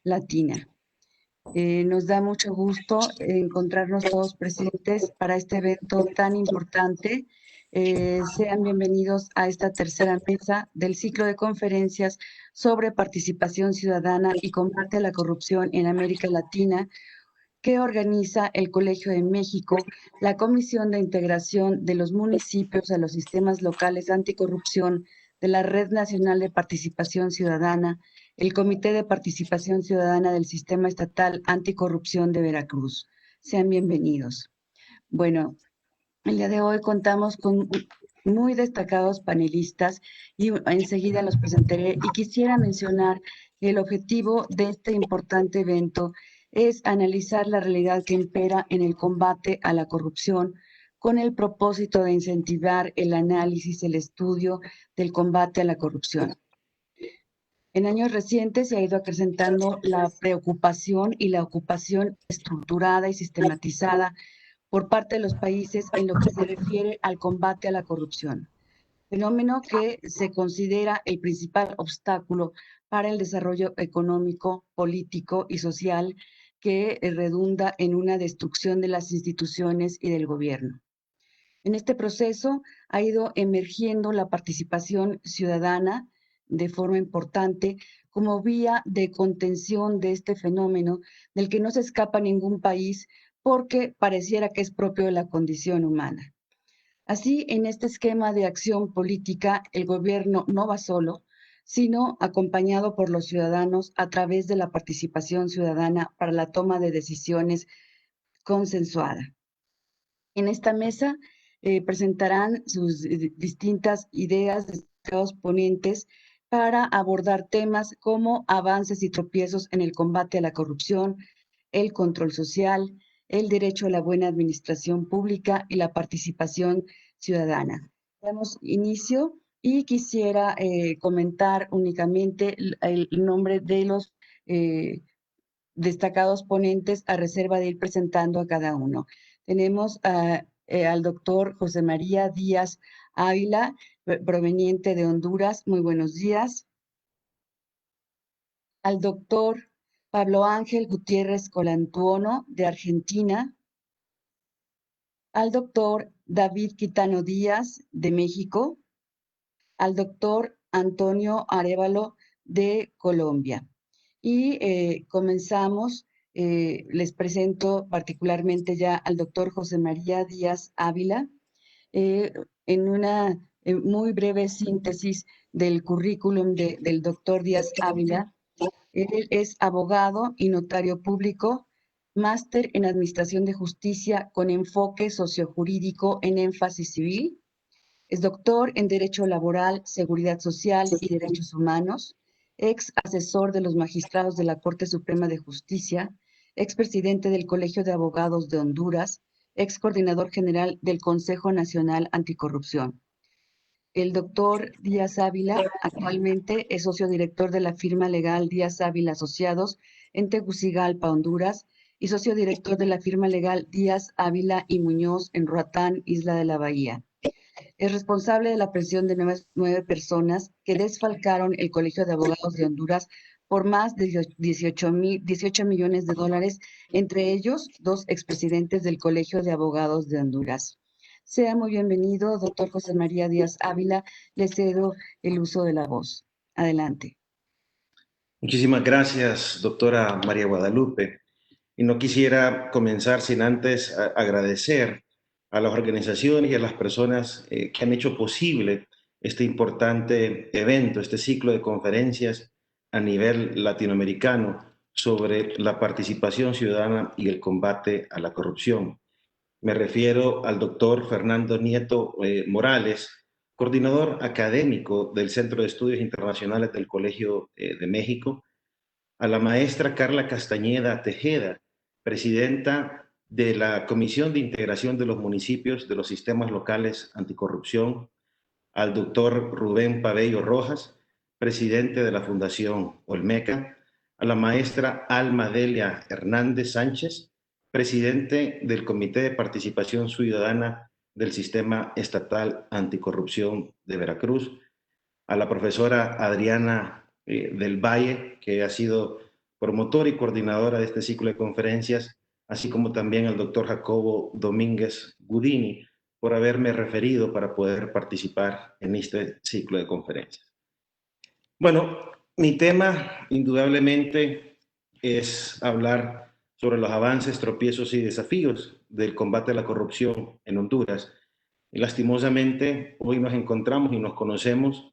Latina. Nos da mucho gusto encontrarnos todos presentes para este evento tan importante. Sean bienvenidos a esta tercera mesa del ciclo de conferencias sobre participación ciudadana y combate a la corrupción en América Latina, que organiza el Colegio de México, la Comisión de Integración de los Municipios a los Sistemas Locales Anticorrupción de la Red Nacional de Participación Ciudadana, el Comité de Participación Ciudadana del Sistema Estatal Anticorrupción de Veracruz. Sean bienvenidos. Bueno, el día de hoy contamos con muy destacados panelistas y enseguida los presentaré. Y quisiera mencionar que el objetivo de este importante evento es analizar la realidad que impera en el combate a la corrupción con el propósito de incentivar el análisis, el estudio del combate a la corrupción. En años recientes se ha ido acrecentando la preocupación y la ocupación estructurada y sistematizada por parte de los países en lo que se refiere al combate a la corrupción, fenómeno que se considera el principal obstáculo para el desarrollo económico, político y social que redunda en una destrucción de las instituciones y del gobierno. En este proceso ha ido emergiendo la participación ciudadana de forma importante como vía de contención de este fenómeno del que no se escapa ningún país porque pareciera que es propio de la condición humana. Así, en este esquema de acción política, el gobierno no va solo, sino acompañado por los ciudadanos a través de la participación ciudadana para la toma de decisiones consensuada. En esta mesa presentarán sus distintas ideas de los ponentes para abordar temas como avances y tropiezos en el combate a la corrupción, el control social, el derecho a la buena administración pública y la participación ciudadana. Damos inicio y quisiera comentar únicamente el nombre de los destacados ponentes a reserva de ir presentando a cada uno. Tenemos al doctor José María Díaz Ávila, proveniente de Honduras. Muy buenos días. Al doctor Pablo Ángel Gutiérrez Colantuono, de Argentina. Al doctor David Quitano Díaz, de México. Al doctor Antonio Arévalo, de Colombia. Y comenzamos, les presento particularmente ya al doctor José María Díaz Ávila, en una muy breve síntesis del currículum del doctor Díaz Ávila. Él es abogado y notario público, máster en Administración de Justicia con enfoque sociojurídico en énfasis civil. Es doctor en Derecho Laboral, Seguridad Social y Derechos Humanos, ex asesor de los magistrados de la Corte Suprema de Justicia, ex presidente del Colegio de Abogados de Honduras, ex coordinador general del Consejo Nacional Anticorrupción. El doctor Díaz Ávila actualmente es socio director de la firma legal Díaz Ávila Asociados en Tegucigalpa, Honduras, y socio director de la firma legal Díaz Ávila y Muñoz en Roatán, Isla de la Bahía. Es responsable de la presión de nueve personas que desfalcaron el Colegio de Abogados de Honduras por más de 18 millones de dólares, entre ellos 2 expresidentes del Colegio de Abogados de Honduras. Sea muy bienvenido, doctor José María Díaz Ávila. Le cedo el uso de la voz. Adelante. Muchísimas gracias, doctora María Guadalupe. Y no quisiera comenzar sin antes agradecer a las organizaciones y a las personas que han hecho posible este importante evento, este ciclo de conferencias a nivel latinoamericano sobre la participación ciudadana y el combate a la corrupción. Me refiero al doctor Fernando Nieto Morales, coordinador académico del Centro de Estudios Internacionales del Colegio de México, a la maestra Carla Castañeda Tejeda, presidenta de la Comisión de Integración de los Municipios de los Sistemas Locales Anticorrupción, al doctor Rubén Pabello Rojas, presidente de la Fundación Olmeca, a la maestra Alma Delia Hernández Sánchez, presidente del Comité de Participación Ciudadana del Sistema Estatal Anticorrupción de Veracruz, a la profesora Adriana del Valle, que ha sido promotora y coordinadora de este ciclo de conferencias, así como también al doctor Jacobo Domínguez Gudini, por haberme referido para poder participar en este ciclo de conferencias. Bueno, mi tema indudablemente es hablar sobre los avances, tropiezos y desafíos del combate a la corrupción en Honduras. Y lastimosamente, hoy nos encontramos y nos conocemos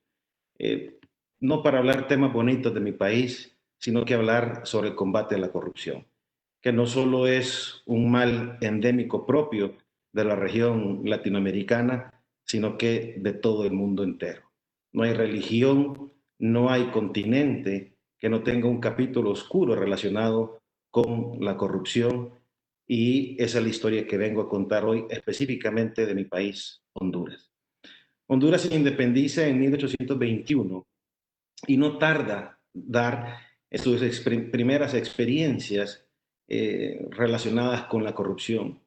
no para hablar temas bonitos de mi país, sino que hablar sobre el combate a la corrupción, que no solo es un mal endémico propio de la región latinoamericana, sino que de todo el mundo entero. No hay religión, no hay continente que no tenga un capítulo oscuro relacionado con la corrupción, y esa es la historia que vengo a contar hoy específicamente de mi país, Honduras. Honduras se independiza en 1821 y no tarda dar sus primeras experiencias relacionadas con la corrupción.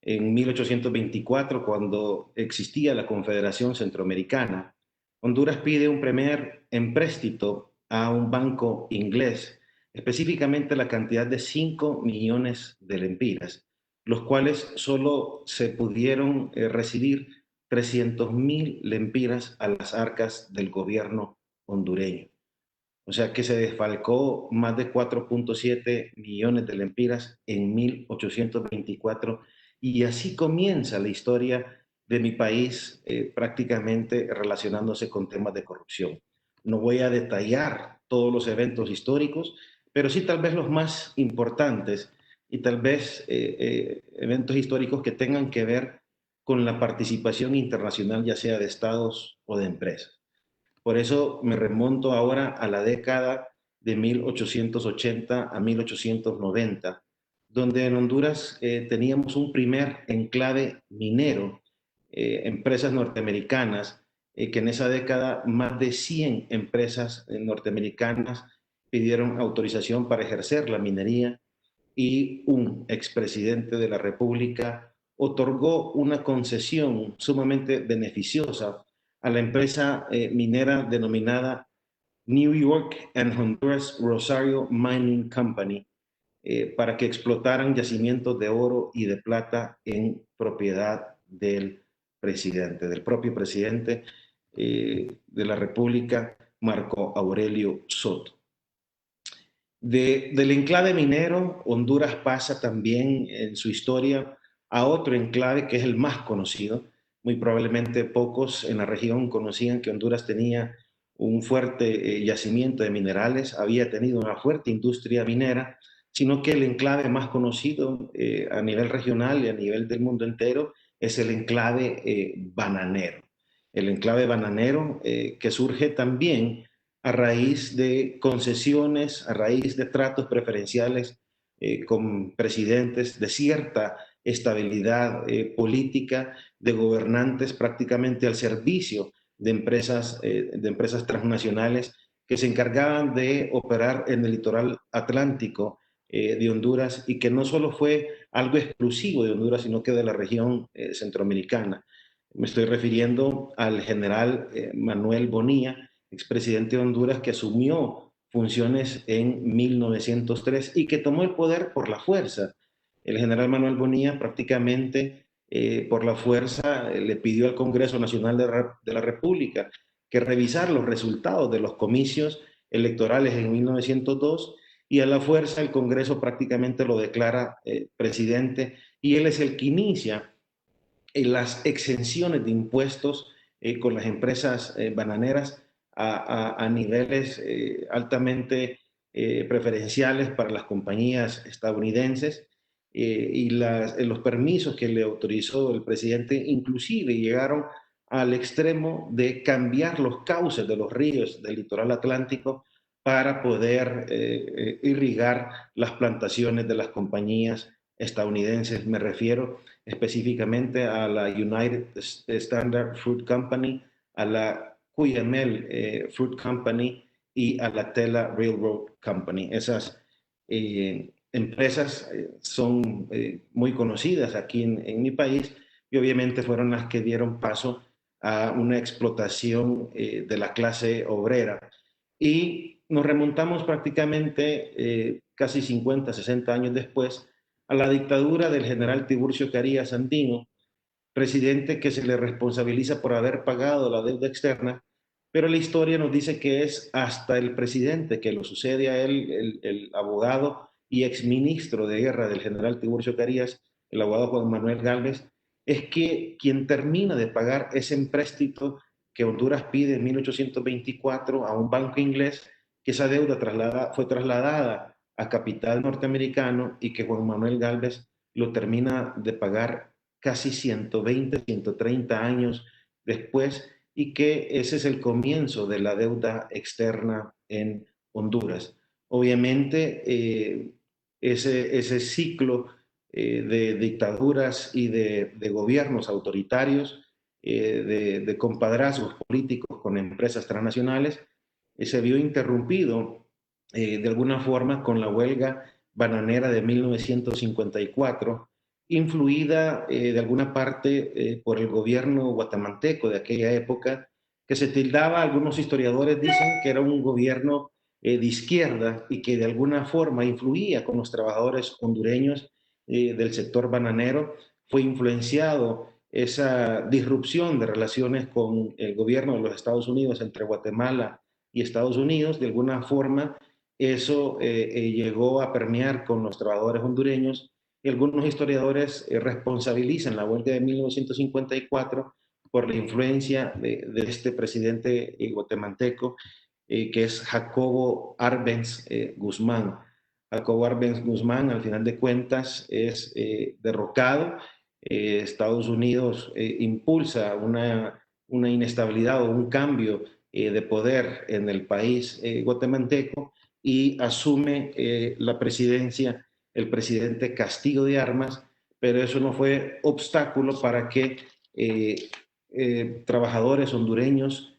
En 1824, cuando existía la Confederación Centroamericana, Honduras pide un primer empréstito a un banco inglés, específicamente la cantidad de 5 millones de lempiras, los cuales solo se pudieron recibir 300.000 lempiras a las arcas del gobierno hondureño. O sea que se desfalcó más de 4.7 millones de lempiras en 1824, y así comienza la historia de mi país prácticamente relacionándose con temas de corrupción. No voy a detallar todos los eventos históricos, pero sí tal vez los más importantes y tal vez eventos históricos que tengan que ver con la participación internacional, ya sea de estados o de empresas. Por eso me remonto ahora a la década de 1880 a 1890, donde en Honduras teníamos un primer enclave minero, empresas norteamericanas, que en esa década más de 100 empresas norteamericanas pidieron autorización para ejercer la minería, y un expresidente de la República otorgó una concesión sumamente beneficiosa a la empresa minera denominada New York and Honduras Rosario Mining Company para que explotaran yacimientos de oro y de plata en propiedad del presidente, del propio presidente de la República, Marco Aurelio Soto. Del enclave minero, Honduras pasa también en su historia a otro enclave que es el más conocido. Muy probablemente pocos en la región conocían que Honduras tenía un fuerte yacimiento de minerales, había tenido una fuerte industria minera, sino que el enclave más conocido a nivel regional y a nivel del mundo entero es el enclave bananero. El enclave bananero que surge también a raíz de concesiones, a raíz de tratos preferenciales con presidentes, de cierta estabilidad política, de gobernantes prácticamente al servicio de empresas transnacionales que se encargaban de operar en el litoral atlántico de Honduras, y que no solo fue algo exclusivo de Honduras, sino que de la región centroamericana. Me estoy refiriendo al general Manuel Bonilla, expresidente de Honduras, que asumió funciones en 1903 y que tomó el poder por la fuerza. El general Manuel Bonilla prácticamente por la fuerza le pidió al Congreso Nacional de la República que revisara los resultados de los comicios electorales en 1902, y a la fuerza el Congreso prácticamente lo declara presidente, y él es el que inicia las exenciones de impuestos con las empresas bananeras a niveles altamente preferenciales para las compañías estadounidenses, y los permisos que le autorizó el presidente inclusive llegaron al extremo de cambiar los cauces de los ríos del litoral atlántico para poder irrigar las plantaciones de las compañías estadounidenses. Me refiero específicamente a la United Standard Fruit Company, a la Cuyamel Fruit Company y a la Tela Railroad Company. Esas empresas son muy conocidas aquí en mi país, y obviamente fueron las que dieron paso a una explotación de la clase obrera. Y nos remontamos prácticamente casi 50, 60 años después a la dictadura del general Tiburcio Carías Andino, presidente que se le responsabiliza por haber pagado la deuda externa, pero la historia nos dice que es hasta el presidente que lo sucede a él, el abogado y exministro de guerra del general Tiburcio Carías, el abogado Juan Manuel Gálvez, es que quien termina de pagar ese empréstito que Honduras pide en 1824 a un banco inglés, que esa deuda fue trasladada a capital norteamericano y que Juan Manuel Gálvez lo termina de pagar casi 120, 130 años después, y que ese es el comienzo de la deuda externa en Honduras. Obviamente, ese ciclo de dictaduras y de gobiernos autoritarios, de compadrazgos políticos con empresas transnacionales, se vio interrumpido de alguna forma con la huelga bananera de 1954, influida de alguna parte por el gobierno guatemalteco de aquella época, que se tildaba, algunos historiadores dicen que era un gobierno de izquierda y que de alguna forma influía con los trabajadores hondureños del sector bananero. Fue influenciado esa disrupción de relaciones con el gobierno de los Estados Unidos entre Guatemala y Estados Unidos, de alguna forma eso llegó a permear con los trabajadores hondureños, y algunos historiadores responsabilizan la huelga de 1954 por la influencia de este presidente guatemalteco, que es Jacobo Arbenz Guzmán. Jacobo Arbenz Guzmán, al final de cuentas, es derrocado. Estados Unidos impulsa una inestabilidad o un cambio de poder en el país guatemalteco, y asume la presidencia el presidente Castillo de Armas, pero eso no fue obstáculo para que trabajadores hondureños,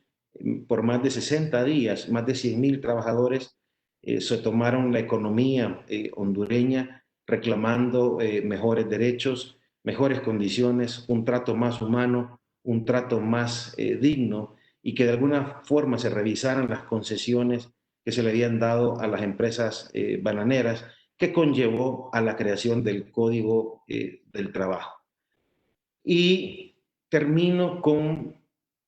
por más de 60 días, más de 100,000 trabajadores, se tomaron la economía hondureña reclamando mejores derechos, mejores condiciones, un trato más humano, un trato más digno, y que de alguna forma se revisaran las concesiones que se le habían dado a las empresas bananeras, que conllevó a la creación del Código del Trabajo. Y termino con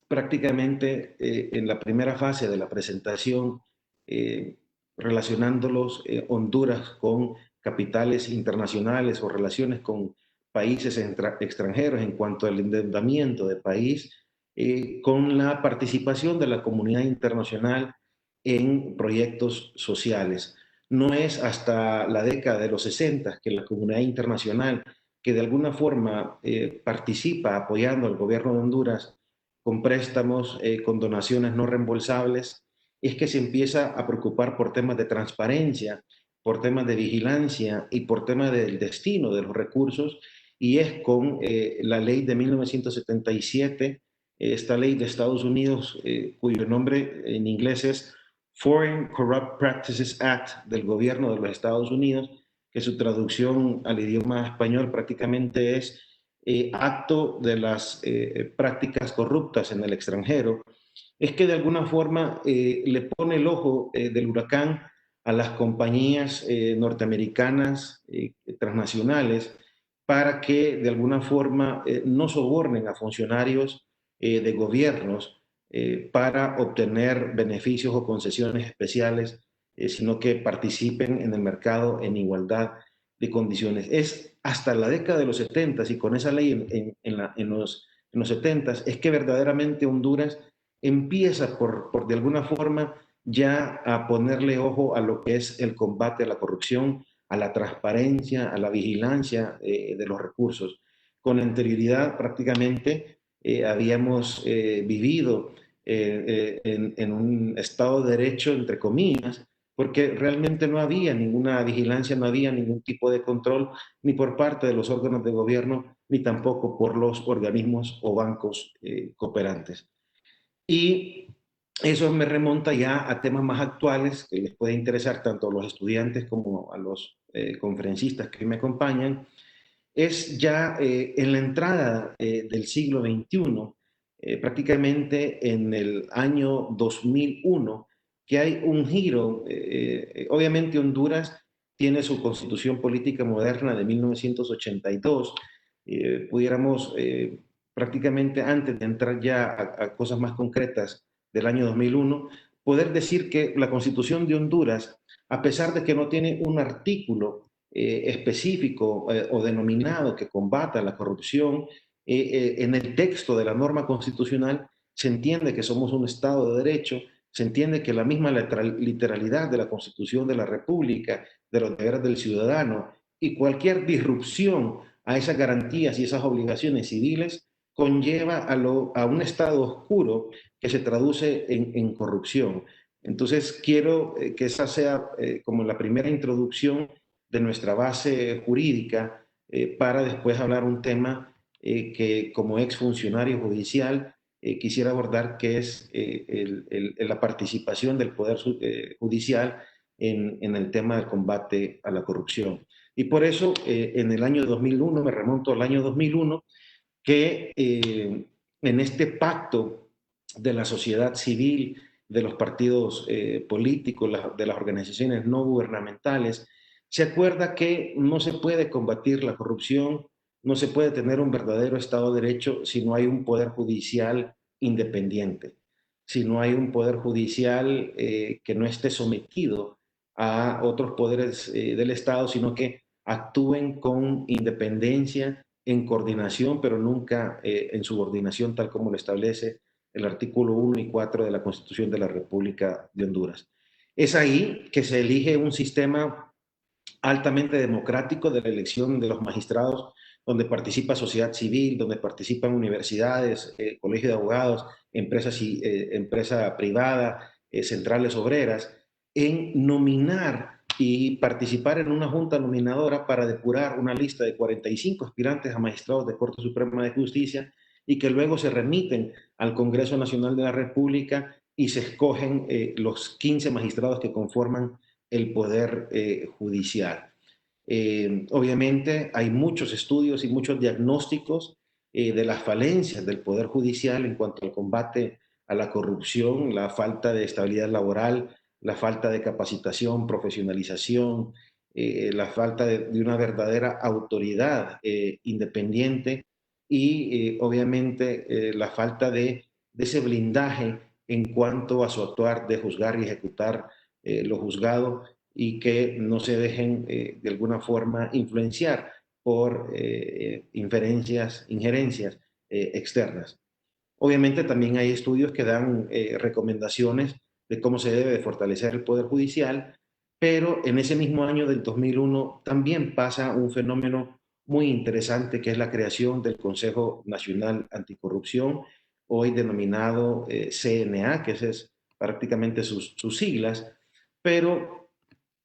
prácticamente en la primera fase de la presentación, relacionándolos Honduras con capitales internacionales o relaciones con países extranjeros en cuanto al endeudamiento del país, con la participación de la comunidad internacional en proyectos sociales. No es hasta la década de los 60 que la comunidad internacional, que de alguna forma participa apoyando al gobierno de Honduras con préstamos, con donaciones no reembolsables, es que se empieza a preocupar por temas de transparencia, por temas de vigilancia y por temas del destino de los recursos, y es con la ley de 1977, esta ley de Estados Unidos, cuyo nombre en inglés es Foreign Corrupt Practices Act del gobierno de los Estados Unidos, que su traducción al idioma español prácticamente es acto de las prácticas corruptas en el extranjero, es que de alguna forma le pone el ojo del huracán a las compañías norteamericanas transnacionales, para que de alguna forma no sobornen a funcionarios de gobiernos para obtener beneficios o concesiones especiales, sino que participen en el mercado en igualdad de condiciones. Es hasta la década de los 70 y con esa ley en los 70 es que verdaderamente Honduras empieza por de alguna forma ya a ponerle ojo a lo que es el combate a la corrupción, a la transparencia, a la vigilancia de los recursos. Con anterioridad prácticamente habíamos vivido en un Estado de Derecho, entre comillas, porque realmente no había ninguna vigilancia, no había ningún tipo de control, ni por parte de los órganos de gobierno, ni tampoco por los organismos o bancos cooperantes. Y eso me remonta ya a temas más actuales que les puede interesar tanto a los estudiantes como a los conferencistas que me acompañan. Es ya en la entrada del siglo XXI, prácticamente en el año 2001, que hay un giro. Obviamente Honduras tiene su constitución política moderna de 1982. Pudiéramos prácticamente antes de entrar ya a cosas más concretas del año 2001, poder decir que la constitución de Honduras, a pesar de que no tiene un artículo específico o denominado que combata la corrupción, en el texto de la norma constitucional se entiende que somos un Estado de Derecho, se entiende que la misma literalidad de la Constitución de la República, de los deberes del ciudadano y cualquier disrupción a esas garantías y esas obligaciones civiles conlleva a un estado oscuro que se traduce en corrupción. Entonces, quiero que esa sea como la primera introducción de nuestra base jurídica para después hablar un tema que como exfuncionario judicial quisiera abordar, que es la participación del Poder Judicial en el tema del combate a la corrupción. Y por eso, en el año 2001, me remonto al año 2001, que en este pacto de la sociedad civil, de los partidos políticos, de las organizaciones no gubernamentales, se acuerda que no se puede combatir la corrupción, no se puede tener un verdadero Estado de Derecho si no hay un poder judicial independiente, si no hay un poder judicial que no esté sometido a otros poderes del Estado, sino que actúen con independencia, en coordinación, pero nunca en subordinación, tal como lo establece el artículo 1 y 4 de la Constitución de la República de Honduras. Es ahí que se elige un sistema altamente democrático de la elección de los magistrados, donde participa sociedad civil, donde participan universidades, colegio de abogados, empresa privada, centrales obreras, en nominar y participar en una junta nominadora para depurar una lista de 45 aspirantes a magistrados de Corte Suprema de Justicia y que luego se remiten al Congreso Nacional de la República y se escogen los 15 magistrados que conforman el Poder Judicial. Obviamente hay muchos estudios y muchos diagnósticos de las falencias del Poder Judicial en cuanto al combate a la corrupción, la falta de estabilidad laboral, la falta de capacitación, profesionalización, la falta de una verdadera autoridad independiente y obviamente la falta de ese blindaje en cuanto a su actuar de juzgar y ejecutar lo juzgado y que no se dejen de alguna forma influenciar por injerencias externas. Obviamente también hay estudios que dan recomendaciones de cómo se debe de fortalecer el Poder Judicial, pero en ese mismo año del 2001 también pasa un fenómeno muy interesante que es la creación del Consejo Nacional Anticorrupción, hoy denominado CNA, que es prácticamente sus siglas, pero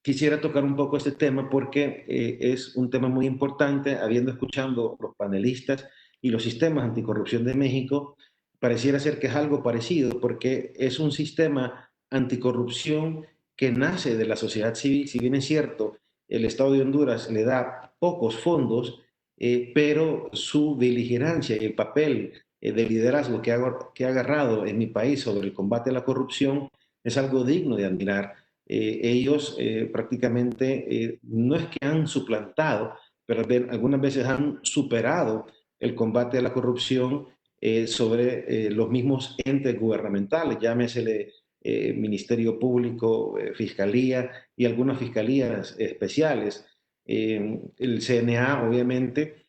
quisiera tocar un poco este tema porque es un tema muy importante, habiendo escuchado los panelistas y los sistemas anticorrupción de México, pareciera ser que es algo parecido, porque es un sistema anticorrupción que nace de la sociedad civil. Si bien es cierto, el Estado de Honduras le da pocos fondos, pero su beligerancia y el papel de liderazgo que ha agarrado en mi país sobre el combate a la corrupción es algo digno de admirar. Ellos prácticamente no es que han suplantado, pero algunas veces han superado el combate a la corrupción sobre los mismos entes gubernamentales, llámesele Ministerio Público, Fiscalía y algunas fiscalías especiales. El CNA, obviamente,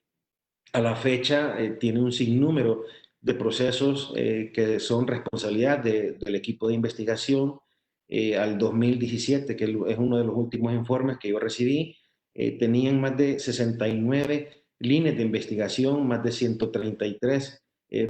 a la fecha tiene un sinnúmero de procesos que son responsabilidad del equipo de investigación. Al 2017, que es uno de los últimos informes que yo recibí, tenían más de 69 líneas de investigación, más de 133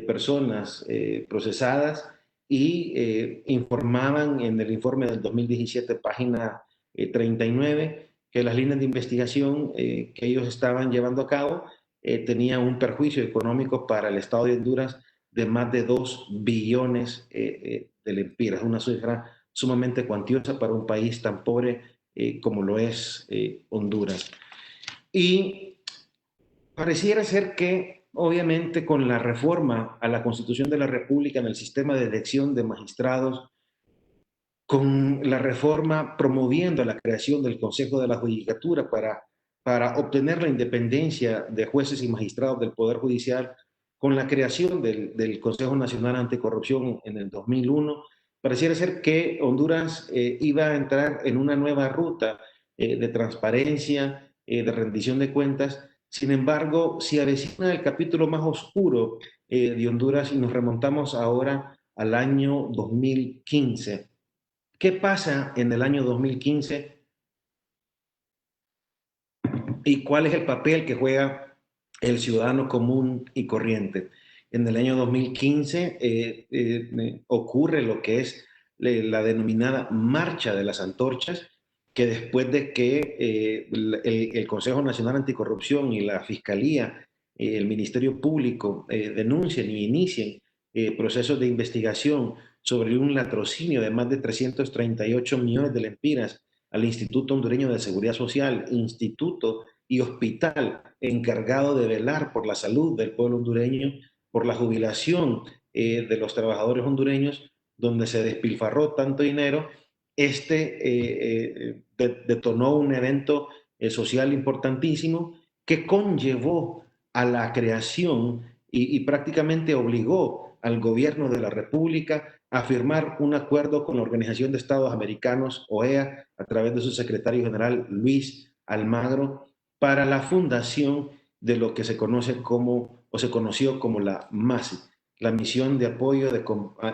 personas procesadas y informaban en el informe del 2017, página 39, que las líneas de investigación que ellos estaban llevando a cabo tenía un perjuicio económico para el Estado de Honduras de más de 2 billones de lempiras, una cifra sumamente cuantiosa para un país tan pobre como lo es Honduras. Y pareciera ser que, obviamente, con la reforma a la Constitución de la República en el sistema de elección de magistrados, con la reforma promoviendo la creación del Consejo de la Judicatura para obtener la independencia de jueces y magistrados del Poder Judicial, con la creación del Consejo Nacional Anticorrupción en el 2001, pareciera ser que Honduras iba a entrar en una nueva ruta de transparencia, de rendición de cuentas. Sin embargo, se avecina el capítulo más oscuro de Honduras y nos remontamos ahora al año 2015. ¿Qué pasa en el año 2015 y cuál es el papel que juega el ciudadano común y corriente? En el año 2015 ocurre lo que es la denominada Marcha de las Antorchas, que después de que el Consejo Nacional Anticorrupción y la Fiscalía, el Ministerio Público denuncien y inicien procesos de investigación sobre un latrocinio de más de 338 millones de lempiras al Instituto Hondureño de Seguridad Social, instituto y hospital encargado de velar por la salud del pueblo hondureño, por la jubilación de los trabajadores hondureños, donde se despilfarró tanto dinero. Detonó un evento social importantísimo que conllevó a la creación y prácticamente obligó al gobierno de la República a firmar un acuerdo con la Organización de Estados Americanos, OEA, a través de su secretario general Luis Almagro, para la fundación de lo que se conoce como, o se conoció como la MASI, la Misión de Apoyo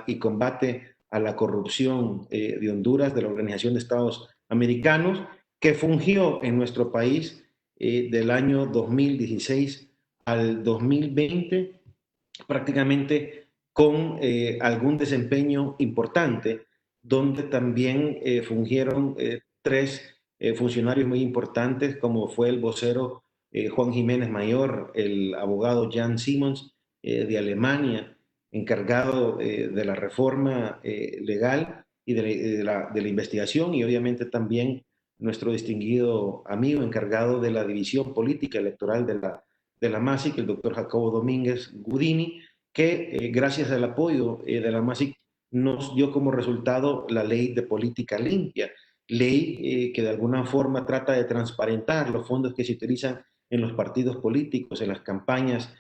y Combate a la Corrupción de Honduras, de la Organización de Estados Americanos, que fungió en nuestro país del año 2016 al 2020, prácticamente con algún desempeño importante, donde también fungieron tres funcionarios muy importantes, como fue el vocero Juan Jiménez Mayor, el abogado Jan Simmons de Alemania, encargado de la reforma legal y de la investigación, y obviamente también nuestro distinguido amigo encargado de la división política electoral de la MASIC, el doctor Jacobo Domínguez Gudini, que gracias al apoyo de la MASIC nos dio como resultado la ley de política limpia, ley que de alguna forma trata de transparentar los fondos que se utilizan en los partidos políticos, en las campañas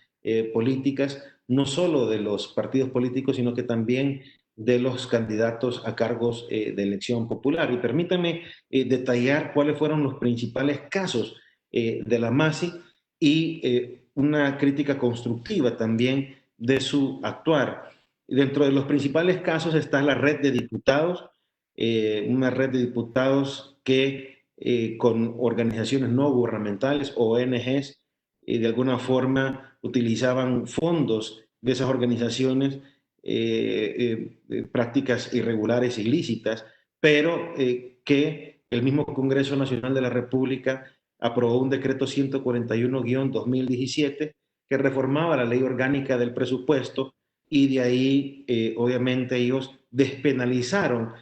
políticas, no solo de los partidos políticos, sino que también de los candidatos a cargos de elección popular. Y permítanme detallar cuáles fueron los principales casos de la MASI y una crítica constructiva también de su actuar. Dentro de los principales casos está la red de diputados, una red de diputados que con organizaciones no gubernamentales, ONGs, de alguna forma utilizaban fondos de esas organizaciones, prácticas irregulares, ilícitas, pero que el mismo Congreso Nacional de la República aprobó un decreto 141-2017 que reformaba la ley orgánica del presupuesto y de ahí, obviamente, ellos despenalizaron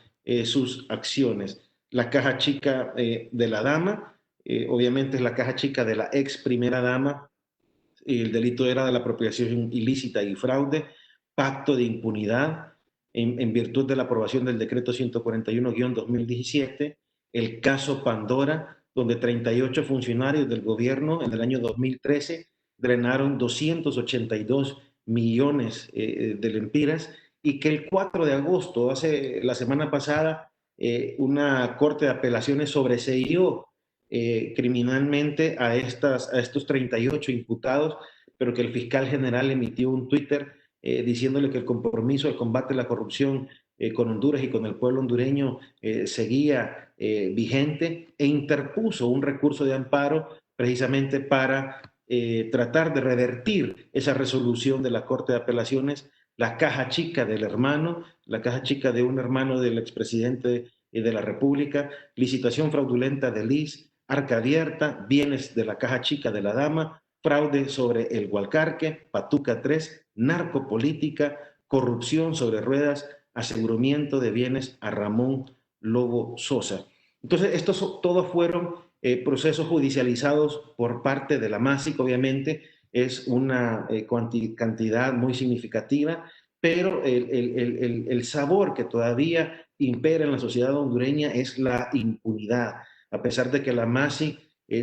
sus acciones. La caja chica de la dama, obviamente es la caja chica de la ex primera dama, el delito era de la apropiación ilícita y fraude, pacto de impunidad, en virtud de la aprobación del decreto 141-2017, el caso Pandora, donde 38 funcionarios del gobierno en el año 2013 drenaron 282 millones de lempiras, y que el 4 de agosto, la semana pasada, una corte de apelaciones sobreseíó criminalmente a estos 38 imputados, pero que el fiscal general emitió un Twitter diciéndole que el compromiso de combate a la corrupción con Honduras y con el pueblo hondureño seguía vigente, e interpuso un recurso de amparo precisamente para tratar de revertir esa resolución de la Corte de Apelaciones, la caja chica del hermano, la caja chica de un hermano del expresidente de la República, licitación fraudulenta de Liz, arca abierta, bienes de la caja chica de la dama, fraude sobre el Gualcarque, Patuca 3, narcopolítica, corrupción sobre ruedas, aseguramiento de bienes a Ramón Lobo Sosa. Entonces, estos todos fueron procesos judicializados por parte de la MASIC, obviamente, es una cantidad muy significativa, pero el sabor que todavía impera en la sociedad hondureña es la impunidad, a pesar de que la MASI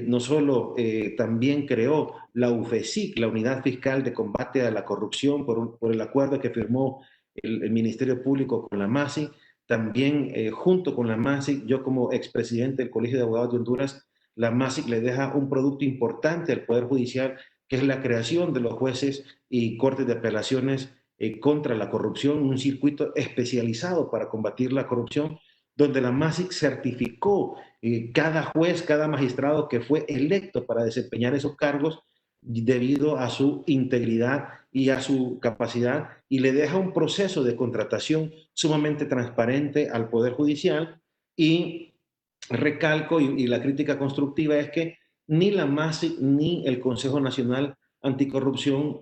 no solo también creó la UFESIC, la Unidad Fiscal de Combate a la Corrupción, por el acuerdo que firmó el Ministerio Público con la MASI, también junto con la MASI, yo como expresidente del Colegio de Abogados de Honduras, la MASI le deja un producto importante al Poder Judicial, que es la creación de los jueces y cortes de apelaciones contra la corrupción, un circuito especializado para combatir la corrupción, donde la MASIC certificó cada juez, cada magistrado que fue electo para desempeñar esos cargos debido a su integridad y a su capacidad, y le deja un proceso de contratación sumamente transparente al Poder Judicial. Y recalco, y la crítica constructiva es que ni la MASIC ni el Consejo Nacional Anticorrupción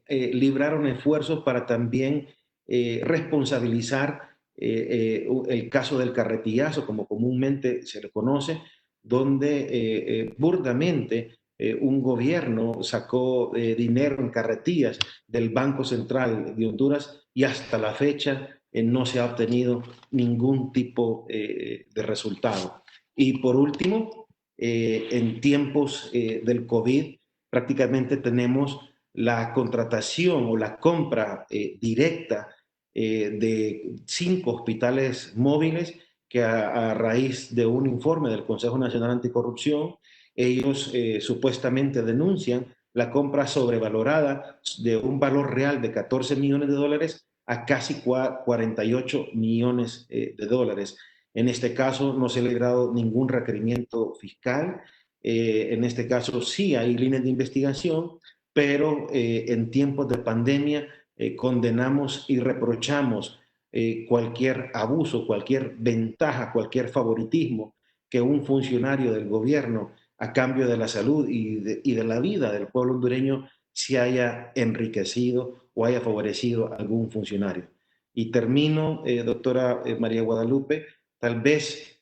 libraron esfuerzos para también responsabilizar el caso del carretillazo, como comúnmente se le conoce, donde burdamente un gobierno sacó dinero en carretillas del Banco Central de Honduras y hasta la fecha no se ha obtenido ningún tipo de resultado. Y por último, en tiempos del COVID, prácticamente tenemos la contratación o la compra directa de 5 hospitales móviles que a raíz de un informe del Consejo Nacional Anticorrupción, ellos supuestamente denuncian la compra sobrevalorada de un valor real de 14 millones de dólares a casi 48 millones de dólares. En este caso no se ha logrado ningún requerimiento fiscal. En este caso sí hay líneas de investigación, pero en tiempos de pandemia condenamos y reprochamos cualquier abuso, cualquier ventaja, cualquier favoritismo que un funcionario del gobierno a cambio de la salud y de la vida del pueblo hondureño se haya enriquecido o haya favorecido a algún funcionario. Y termino, doctora María Guadalupe, tal vez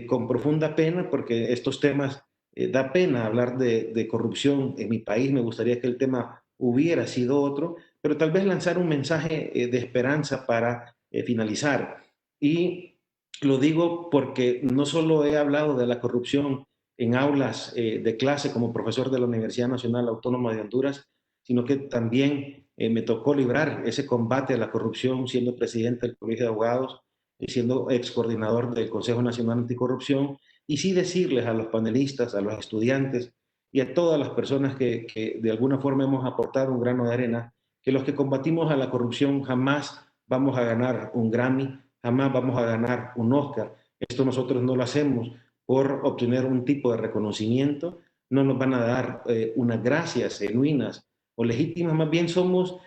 con profunda pena, porque estos temas, da pena hablar de corrupción en mi país, me gustaría que el tema hubiera sido otro, pero tal vez lanzar un mensaje de esperanza para finalizar. Y lo digo porque no solo he hablado de la corrupción en aulas de clase como profesor de la Universidad Nacional Autónoma de Honduras, sino que también me tocó librar ese combate a la corrupción siendo presidente del Colegio de Abogados y siendo ex coordinador del Consejo Nacional Anticorrupción, y sí decirles a los panelistas, a los estudiantes y a todas las personas que de alguna forma hemos aportado un grano de arena, que los que combatimos a la corrupción jamás vamos a ganar un Grammy, jamás vamos a ganar un Oscar. Esto nosotros no lo hacemos por obtener un tipo de reconocimiento, no nos van a dar unas gracias genuinas o legítimas, más bien somos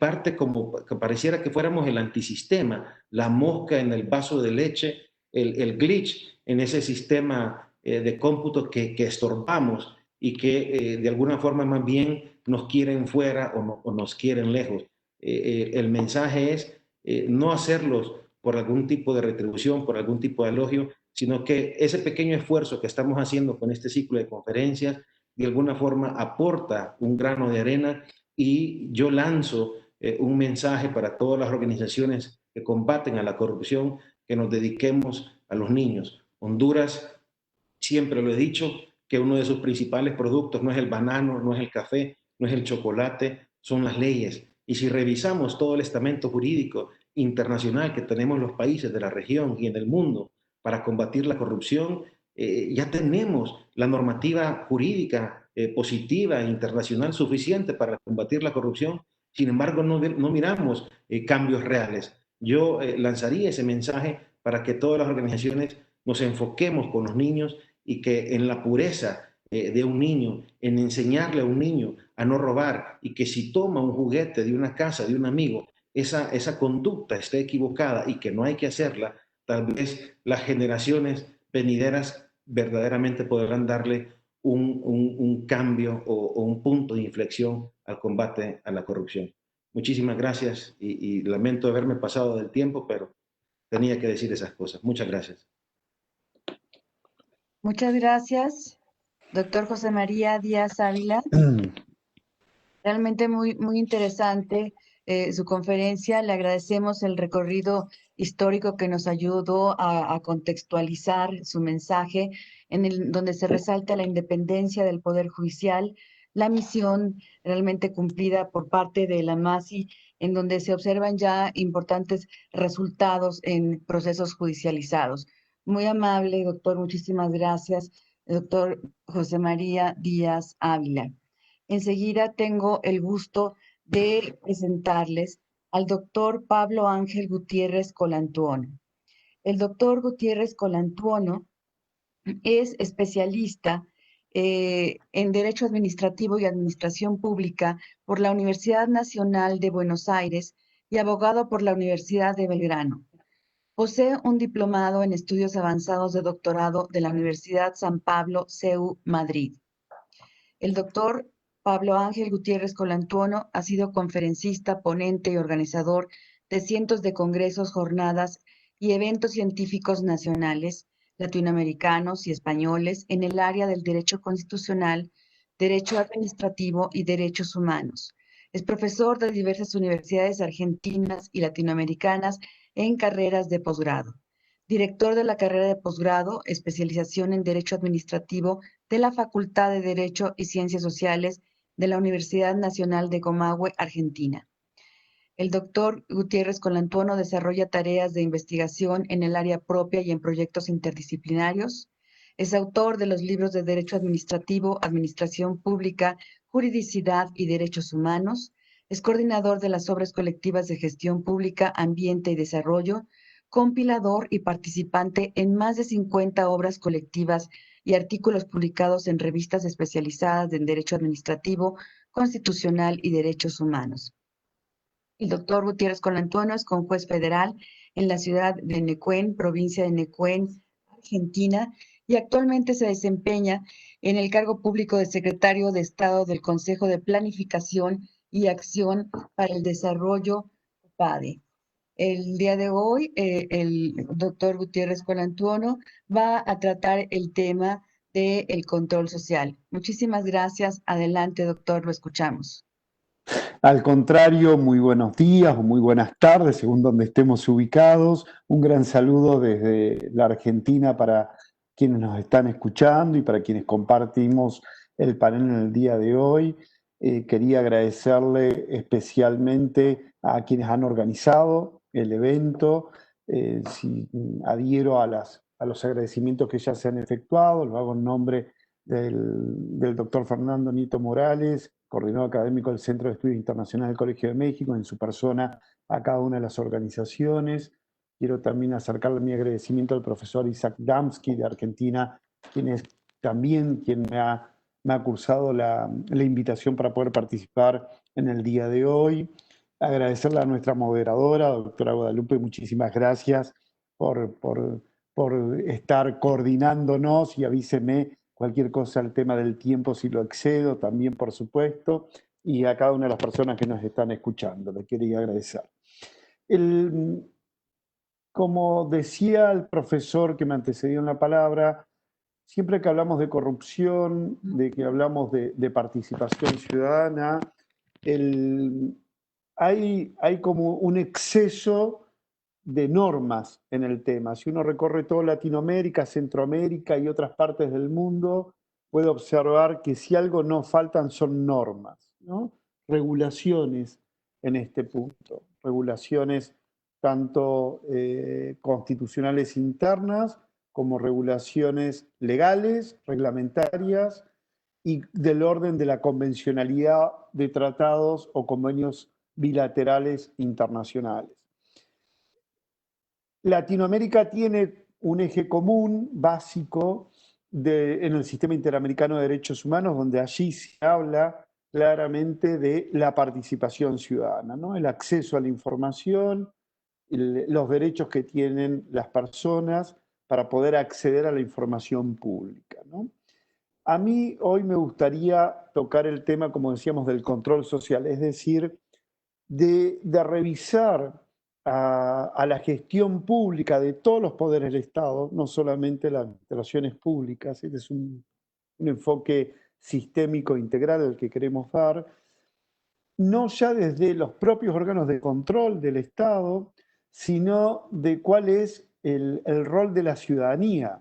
parte como que pareciera que fuéramos el antisistema, la mosca en el vaso de leche, el glitch en ese sistema de cómputo que estorbamos y que de alguna forma más bien nos quieren fuera o nos quieren lejos. El mensaje es no hacerlos por algún tipo de retribución, por algún tipo de elogio, sino que ese pequeño esfuerzo que estamos haciendo con este ciclo de conferencias de alguna forma aporta un grano de arena, y yo lanzo un mensaje para todas las organizaciones que combaten a la corrupción, que nos dediquemos a los niños. Honduras, siempre lo he dicho, que uno de sus principales productos no es el banano, no es el café, no es el chocolate, son las leyes. Y si revisamos todo el estamento jurídico internacional que tenemos los países de la región y en el mundo para combatir la corrupción, ya tenemos la normativa jurídica positiva e internacional suficiente para combatir la corrupción. Sin embargo, no miramos cambios reales. Yo lanzaría ese mensaje para que todas las organizaciones nos enfoquemos con los niños y que en la pureza de un niño, en enseñarle a un niño a no robar, y que si toma un juguete de una casa, de un amigo, esa conducta esté equivocada y que no hay que hacerla, tal vez las generaciones venideras verdaderamente podrán darle un cambio o un punto de inflexión al combate a la corrupción. Muchísimas gracias y lamento haberme pasado del tiempo, pero tenía que decir esas cosas. Muchas gracias. Muchas gracias, doctor José María Díaz Ávila. Realmente muy interesante su conferencia. Le agradecemos el recorrido histórico que nos ayudó a contextualizar su mensaje, donde se resalta la independencia del Poder Judicial, la misión realmente cumplida por parte de la MASI, en donde se observan ya importantes resultados en procesos judicializados. Muy amable, doctor, muchísimas gracias, doctor José María Díaz Ávila. Enseguida tengo el gusto de presentarles al doctor Pablo Ángel Gutiérrez Colantuono. El doctor Gutiérrez Colantuono es especialista en Derecho Administrativo y Administración Pública por la Universidad Nacional de Buenos Aires y abogado por la Universidad de Belgrano. Posee un diplomado en estudios avanzados de doctorado de la Universidad San Pablo, CEU, Madrid. El doctor Pablo Ángel Gutiérrez Colantuono ha sido conferencista, ponente y organizador de cientos de congresos, jornadas y eventos científicos nacionales, latinoamericanos y españoles en el área del derecho constitucional, derecho administrativo y derechos humanos. Es profesor de diversas universidades argentinas y latinoamericanas en carreras de posgrado. Director de la carrera de posgrado, especialización en Derecho Administrativo de la Facultad de Derecho y Ciencias Sociales de la Universidad Nacional de Comahue, Argentina. El doctor Gutiérrez Colantuono desarrolla tareas de investigación en el área propia y en proyectos interdisciplinarios. Es autor de los libros de Derecho Administrativo, Administración Pública, Juridicidad y Derechos Humanos. Es coordinador de las obras colectivas de gestión pública, ambiente y desarrollo, compilador y participante en más de 50 obras colectivas y artículos publicados en revistas especializadas en Derecho Administrativo, Constitucional y Derechos Humanos. El doctor Gutiérrez Colantuono es juez federal en la ciudad de Nequén, provincia de Nequén, Argentina, y actualmente se desempeña en el cargo público de secretario de Estado del Consejo de Planificación y Acción para el Desarrollo, PADE. El día de hoy, el doctor Gutiérrez Colantuono va a tratar el tema del control social. Muchísimas gracias. Adelante, doctor, lo escuchamos. Al contrario, muy buenos días o muy buenas tardes, según donde estemos ubicados. Un gran saludo desde la Argentina para quienes nos están escuchando y para quienes compartimos el panel en el día de hoy. Quería agradecerle especialmente a quienes han organizado el evento. Si adhiero a los agradecimientos que ya se han efectuado, lo hago en nombre del doctor Fernando Nieto Morales, coordinador académico del Centro de Estudios Internacionales del Colegio de México, en su persona a cada una de las organizaciones. Quiero también acercarle mi agradecimiento al profesor Isaac Damsky de Argentina, quien es también quien me ha cursado la invitación para poder participar en el día de hoy. Agradecerle a nuestra moderadora, doctora Guadalupe, muchísimas gracias por estar coordinándonos, y avíseme cualquier cosa al tema del tiempo si lo excedo, también por supuesto, y a cada una de las personas que nos están escuchando, le quería agradecer. Como decía el profesor que me antecedió en la palabra, siempre que hablamos de corrupción, de que hablamos de participación ciudadana, hay como un exceso de normas en el tema. Si uno recorre toda Latinoamérica, Centroamérica y otras partes del mundo, puede observar que si algo no faltan son normas, ¿no? Regulaciones en este punto, regulaciones tanto constitucionales internas como regulaciones legales, reglamentarias y del orden de la convencionalidad de tratados o convenios bilaterales internacionales. Latinoamérica tiene un eje común básico en el Sistema Interamericano de Derechos Humanos, donde allí se habla claramente de la participación ciudadana, ¿no? El acceso a la información, los derechos que tienen las personas para poder acceder a la información pública, ¿no? A mí hoy me gustaría tocar el tema, como decíamos, del control social, es decir, de revisar a la gestión pública de todos los poderes del Estado, no solamente las administraciones públicas. Este es un enfoque sistémico integral al que queremos dar, no ya desde los propios órganos de control del Estado, sino de cuál es el rol de la ciudadanía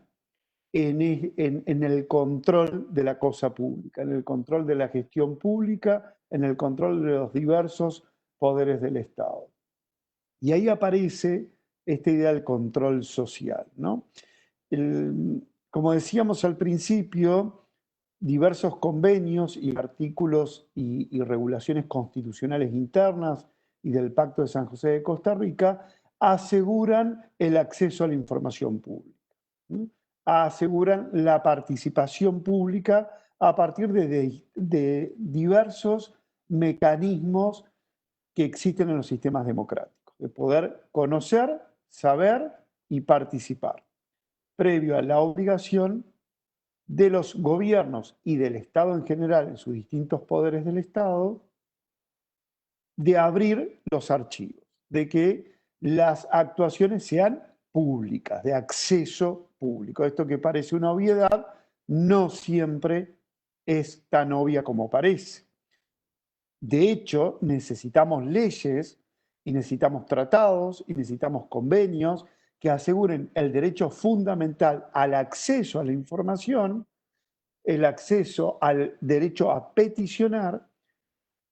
en el control de la cosa pública, en el control de la gestión pública, en el control de los diversos poderes del Estado. Y ahí aparece esta idea del control social, ¿no? Como decíamos al principio, diversos convenios y artículos y regulaciones constitucionales internas y del Pacto de San José de Costa Rica aseguran el acceso a la información pública, ¿no? Aseguran la participación pública a partir de diversos mecanismos que existen en los sistemas democráticos, de poder conocer, saber y participar, previo a la obligación de los gobiernos y del Estado en general, en sus distintos poderes del Estado, de abrir los archivos, de que las actuaciones sean públicas, de acceso público. Esto que parece una obviedad, no siempre es tan obvia como parece. De hecho, necesitamos leyes y necesitamos tratados y necesitamos convenios que aseguren el derecho fundamental al acceso a la información, el acceso al derecho a peticionar,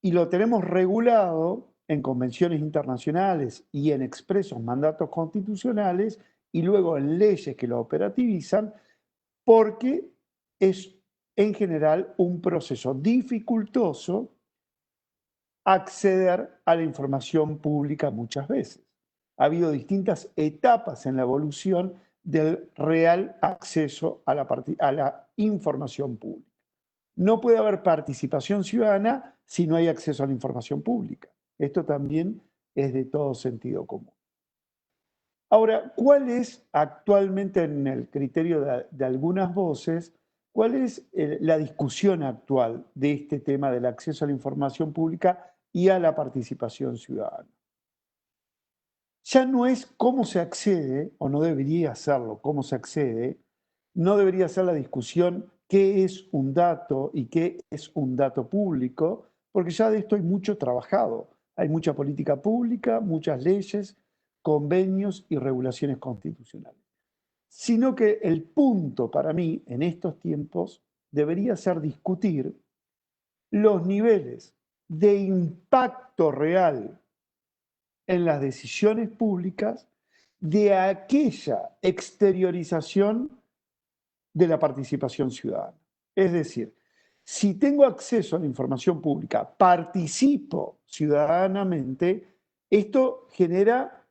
y lo tenemos regulado en convenciones internacionales y en expresos mandatos constitucionales y luego en leyes que lo operativizan, porque es en general un proceso dificultoso acceder a la información pública muchas veces. Ha habido distintas etapas en la evolución del real acceso a la información pública. No puede haber participación ciudadana si no hay acceso a la información pública. Esto también es de todo sentido común. Ahora, ¿cuál es actualmente en el criterio de algunas voces, cuál es la discusión actual de este tema del acceso a la información pública y a la participación ciudadana? Ya no es cómo se accede, o no debería serlo, cómo se accede, no debería ser la discusión qué es un dato y qué es un dato público, porque ya de esto hay mucho trabajado. Hay mucha política pública, muchas leyes, convenios y regulaciones constitucionales. Sino que el punto para mí en estos tiempos debería ser discutir los niveles de impacto real en las decisiones públicas de aquella exteriorización de la participación ciudadana. Es decir, si tengo acceso a la información pública, participo ciudadanamente, esto genera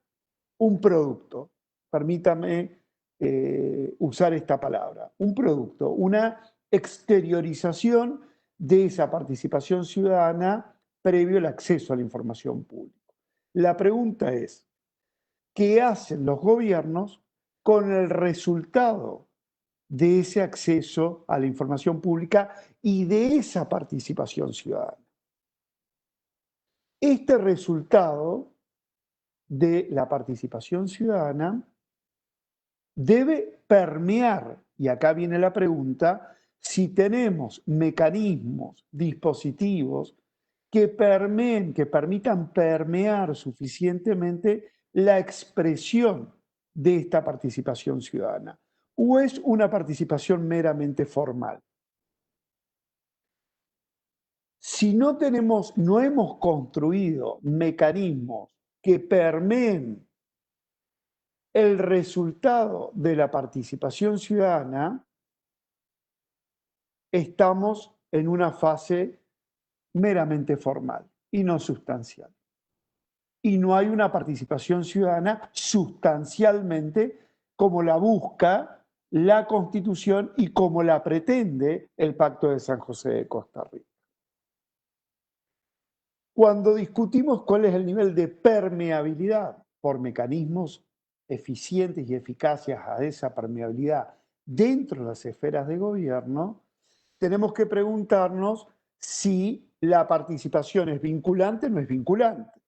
un producto. Permítame usar esta palabra. Un producto, una exteriorización de esa participación ciudadana previo al acceso a la información pública. La pregunta es, ¿qué hacen los gobiernos con el resultado de ese acceso a la información pública y de esa participación ciudadana? Este resultado de la participación ciudadana debe permear, y acá viene la pregunta, si tenemos mecanismos, dispositivos que permeen, que permitan permear suficientemente la expresión de esta participación ciudadana, o es una participación meramente formal. Si no hemos construido mecanismos que permeen el resultado de la participación ciudadana, estamos en una fase meramente formal y no sustancial. Y no hay una participación ciudadana sustancialmente como la busca la Constitución y como la pretende el Pacto de San José de Costa Rica. Cuando discutimos cuál es el nivel de permeabilidad por mecanismos eficientes y eficaces a esa permeabilidad dentro de las esferas de gobierno, tenemos que preguntarnos si la participación es vinculante o no es vinculante.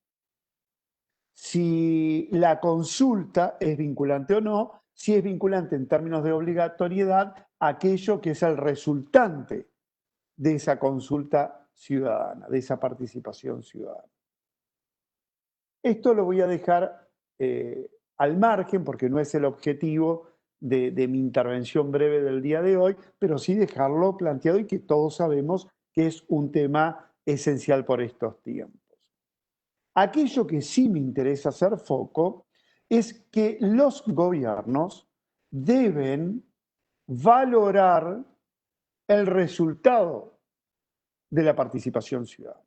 Si la consulta es vinculante o no, si es vinculante en términos de obligatoriedad, aquello que es el resultante de esa consulta ciudadana, de esa participación ciudadana. Esto lo voy a dejar al margen, porque no es el objetivo de mi intervención breve del día de hoy, pero sí dejarlo planteado y que todos sabemos que es un tema esencial por estos tiempos. Aquello que sí me interesa hacer foco es que los gobiernos deben valorar el resultado de la participación ciudadana.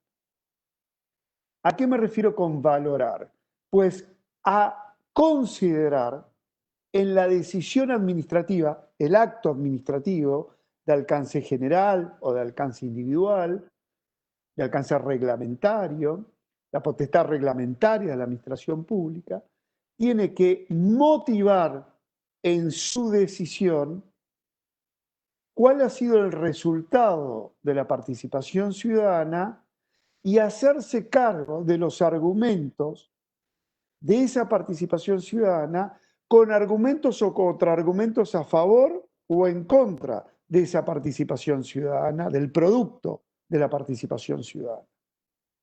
¿A qué me refiero con valorar? Pues a considerar en la decisión administrativa, el acto administrativo de alcance general o de alcance individual, de alcance reglamentario, la potestad reglamentaria de la administración pública, tiene que motivar en su decisión cuál ha sido el resultado de la participación ciudadana y hacerse cargo de los argumentos de esa participación ciudadana con argumentos o contraargumentos a favor o en contra de esa participación ciudadana, del producto de la participación ciudadana.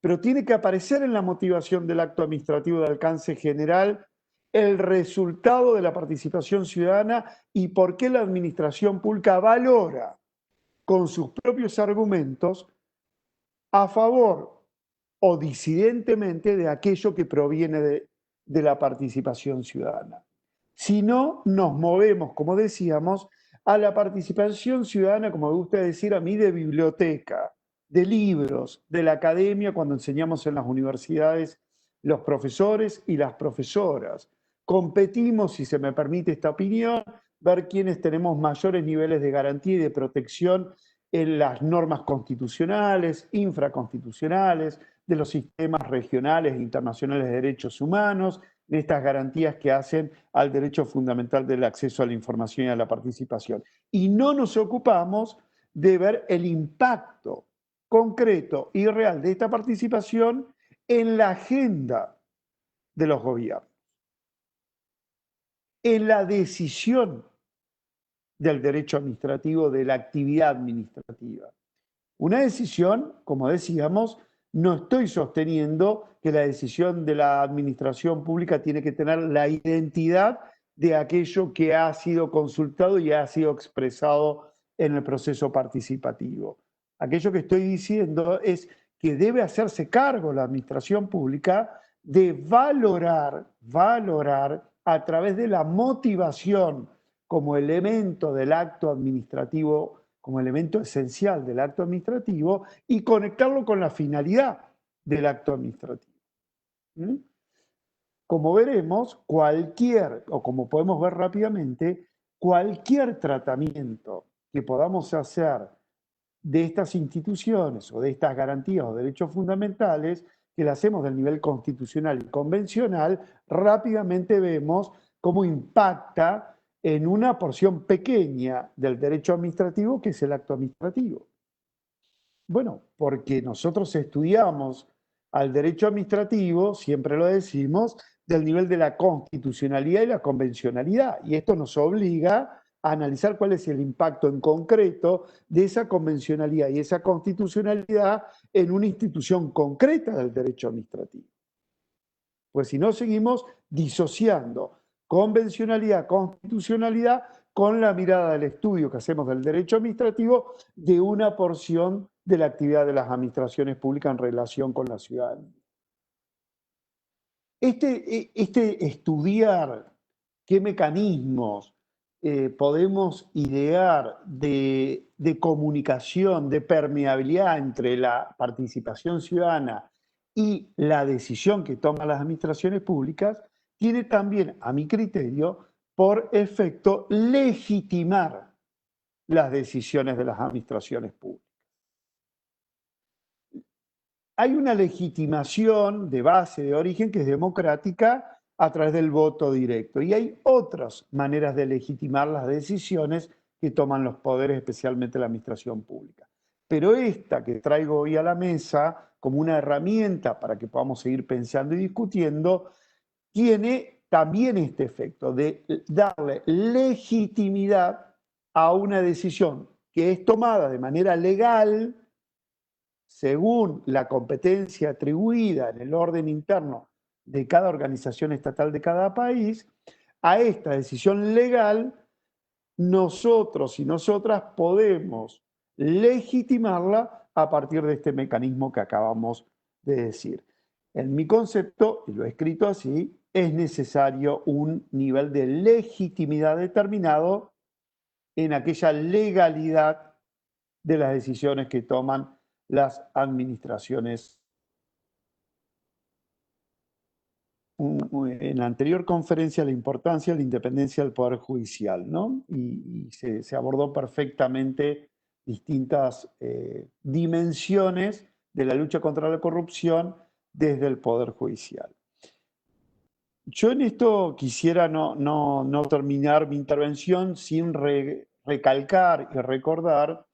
Pero tiene que aparecer en la motivación del acto administrativo de alcance general el resultado de la participación ciudadana y por qué la administración pública valora con sus propios argumentos a favor o disidentemente de aquello que proviene de la participación ciudadana. Si no, nos movemos, como decíamos, a la participación ciudadana, como me gusta decir a mí, de biblioteca, de libros, de la academia, cuando enseñamos en las universidades los profesores y las profesoras. Competimos, si se me permite esta opinión, ver quiénes tenemos mayores niveles de garantía y de protección en las normas constitucionales, infraconstitucionales, de los sistemas regionales e internacionales de derechos humanos, de estas garantías que hacen al derecho fundamental del acceso a la información y a la participación. Y no nos ocupamos de ver el impacto concreto y real de esta participación en la agenda de los gobiernos, en la decisión del derecho administrativo, de la actividad administrativa. Una decisión, como decíamos, no estoy sosteniendo que la decisión de la administración pública tiene que tener la identidad de aquello que ha sido consultado y ha sido expresado en el proceso participativo. Aquello que estoy diciendo es que debe hacerse cargo la administración pública de valorar a través de la motivación como elemento del acto administrativo, como elemento esencial del acto administrativo y conectarlo con la finalidad del acto administrativo. Como veremos, o como podemos ver rápidamente, cualquier tratamiento que podamos hacer de estas instituciones o de estas garantías o derechos fundamentales, que lo hacemos del nivel constitucional y convencional, rápidamente vemos cómo impacta en una porción pequeña del derecho administrativo, que es el acto administrativo. Bueno, porque nosotros estudiamos al derecho administrativo, siempre lo decimos, del nivel de la constitucionalidad y la convencionalidad. Y esto nos obliga a analizar cuál es el impacto en concreto de esa convencionalidad y esa constitucionalidad en una institución concreta del derecho administrativo. Pues si no, seguimos disociando convencionalidad, constitucionalidad, con la mirada del estudio que hacemos del derecho administrativo de una porción de la actividad de las administraciones públicas en relación con la ciudadanía. Este estudiar qué mecanismos podemos idear de comunicación, de permeabilidad entre la participación ciudadana y la decisión que toman las administraciones públicas, tiene también, a mi criterio, por efecto legitimar las decisiones de las administraciones públicas. Hay una legitimación de base, de origen, que es democrática a través del voto directo. Y hay otras maneras de legitimar las decisiones que toman los poderes, especialmente la administración pública. Pero esta que traigo hoy a la mesa como una herramienta para que podamos seguir pensando y discutiendo, tiene también este efecto de darle legitimidad a una decisión que es tomada de manera legal, según la competencia atribuida en el orden interno de cada organización estatal de cada país, a esta decisión legal, nosotros y nosotras podemos legitimarla a partir de este mecanismo que acabamos de decir. En mi concepto, y lo he escrito así, es necesario un nivel de legitimidad determinado en aquella legalidad de las decisiones que toman las administraciones. En la anterior conferencia, la importancia de la independencia del Poder Judicial, ¿no? Y se abordó perfectamente distintas dimensiones de la lucha contra la corrupción desde el Poder Judicial. Yo en esto quisiera no terminar mi intervención sin recalcar y recordar,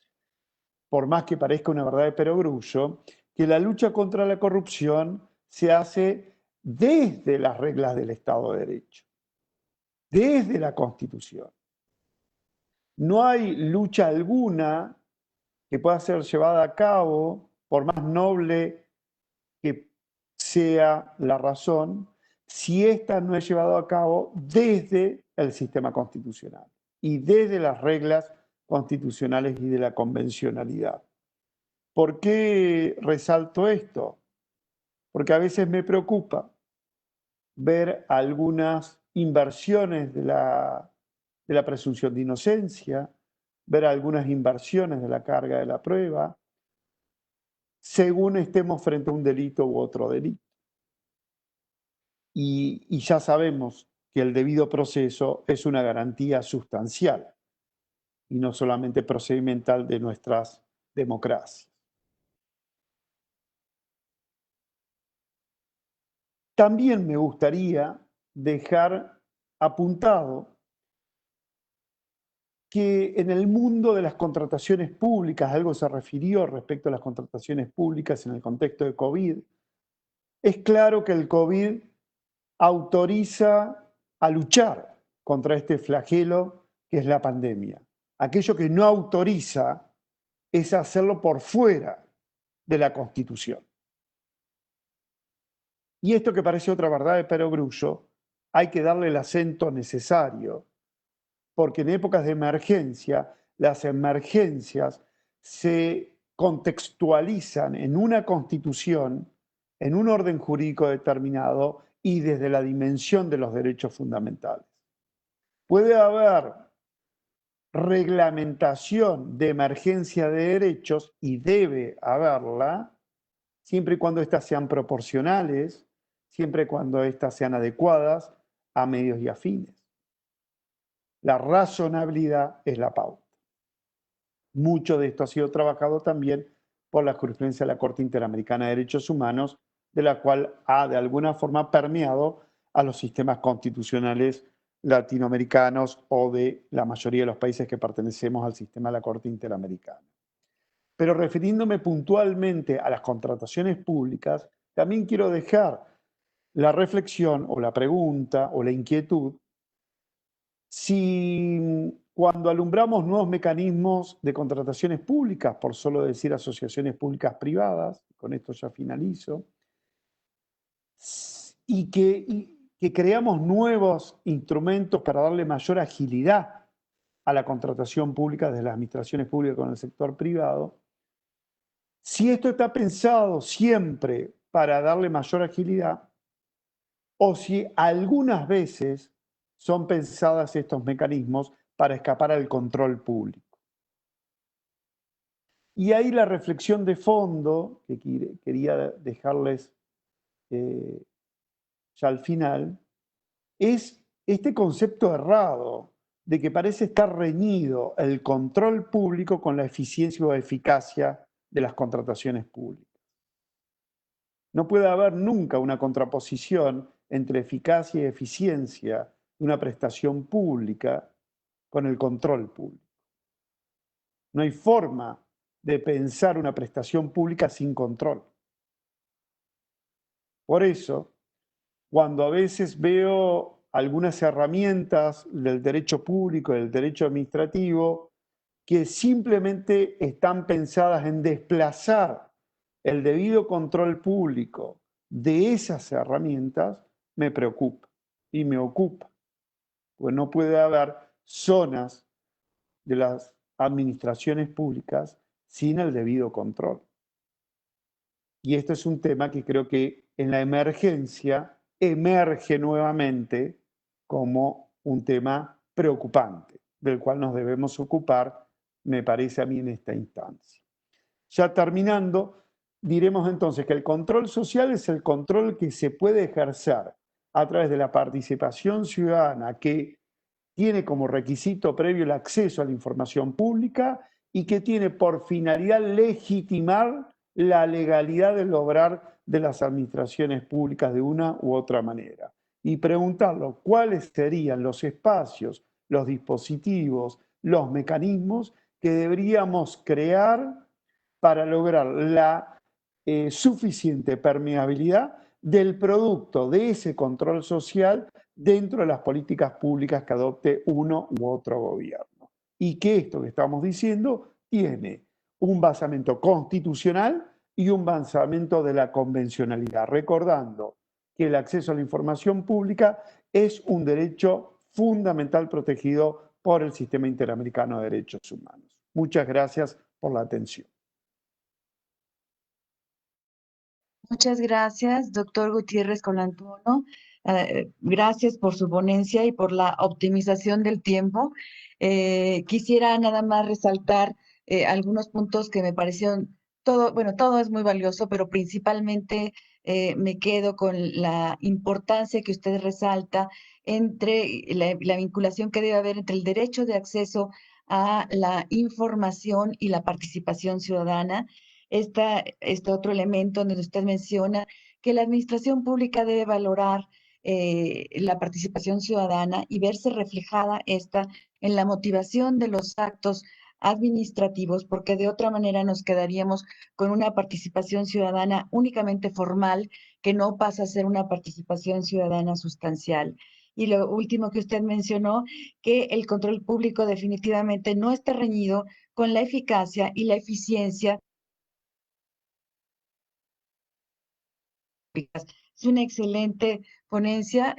por más que parezca una verdad de perogrullo, que la lucha contra la corrupción se hace desde las reglas del Estado de Derecho, desde la Constitución. No hay lucha alguna que pueda ser llevada a cabo, por más noble que sea la razón, si ésta no es llevada a cabo desde el sistema constitucional y desde las reglas constitucionales y de la convencionalidad. ¿Por qué resalto esto? Porque a veces me preocupa ver algunas inversiones de la presunción de inocencia, ver algunas inversiones de la carga de la prueba, según estemos frente a un delito u otro delito. Y ya sabemos que el debido proceso es una garantía sustancial y no solamente procedimental de nuestras democracias. También me gustaría dejar apuntado que en el mundo de las contrataciones públicas, algo se refirió respecto a las contrataciones públicas en el contexto de COVID, es claro que el COVID autoriza a luchar contra este flagelo que es la pandemia. Aquello que no autoriza es hacerlo por fuera de la Constitución. Y esto que parece otra verdad de perogrullo, hay que darle el acento necesario, porque en épocas de emergencia, las emergencias se contextualizan en una Constitución, en un orden jurídico determinado y desde la dimensión de los derechos fundamentales. Puede haber reglamentación de emergencia de derechos y debe haberla, siempre y cuando éstas sean proporcionales, siempre y cuando éstas sean adecuadas a medios y a fines. La razonabilidad es la pauta. Mucho de esto ha sido trabajado también por la jurisprudencia de la Corte Interamericana de Derechos Humanos, de la cual ha de alguna forma permeado a los sistemas constitucionales latinoamericanos o de la mayoría de los países que pertenecemos al sistema de la Corte Interamericana. Pero refiriéndome puntualmente a las contrataciones públicas, también quiero dejar la reflexión o la pregunta o la inquietud si cuando alumbramos nuevos mecanismos de contrataciones públicas, por solo decir asociaciones públicas privadas, con esto ya finalizo, y que creamos nuevos instrumentos para darle mayor agilidad a la contratación pública de las administraciones públicas con el sector privado, si esto está pensado siempre para darle mayor agilidad o si algunas veces son pensadas estos mecanismos para escapar al control público. Y ahí la reflexión de fondo que quería dejarles ya al final es este concepto errado de que parece estar reñido el control público con la eficiencia o eficacia de las contrataciones públicas. No puede haber nunca una contraposición entre eficacia y eficiencia de una prestación pública con el control público. No hay forma de pensar una prestación pública sin control. Por eso, cuando a veces veo algunas herramientas del derecho público, del derecho administrativo, que simplemente están pensadas en desplazar el debido control público de esas herramientas me preocupa y me ocupa, pues no puede haber zonas de las administraciones públicas sin el debido control. Y esto es un tema que creo que en la emergencia emerge nuevamente como un tema preocupante, del cual nos debemos ocupar, me parece a mí, en esta instancia. Ya terminando, diremos entonces que el control social es el control que se puede ejercer a través de la participación ciudadana, que tiene como requisito previo el acceso a la información pública y que tiene por finalidad legitimar la legalidad del obrar de las administraciones públicas de una u otra manera. Y preguntarlo, ¿cuáles serían los espacios, los dispositivos, los mecanismos que deberíamos crear para lograr la suficiente permeabilidad del producto de ese control social dentro de las políticas públicas que adopte uno u otro gobierno? Y que esto que estamos diciendo tiene un basamento constitucional y un basamento de la convencionalidad, recordando que el acceso a la información pública es un derecho fundamental protegido por el Sistema Interamericano de Derechos Humanos. Muchas gracias por la atención. Muchas gracias, doctor Gutiérrez Colantuono. Gracias por su ponencia y por la optimización del tiempo. Quisiera nada más resaltar algunos puntos que me parecieron, todo es muy valioso, pero principalmente me quedo con la importancia que usted resalta entre la vinculación que debe haber entre el derecho de acceso a la información y la participación ciudadana. Este otro elemento donde usted menciona que la administración pública debe valorar la participación ciudadana y verse reflejada esta en la motivación de los actos administrativos, porque de otra manera nos quedaríamos con una participación ciudadana únicamente formal, que no pasa a ser una participación ciudadana sustancial. Y lo último que usted mencionó, que el control público definitivamente no está reñido con la eficacia y la eficiencia. Es una excelente ponencia.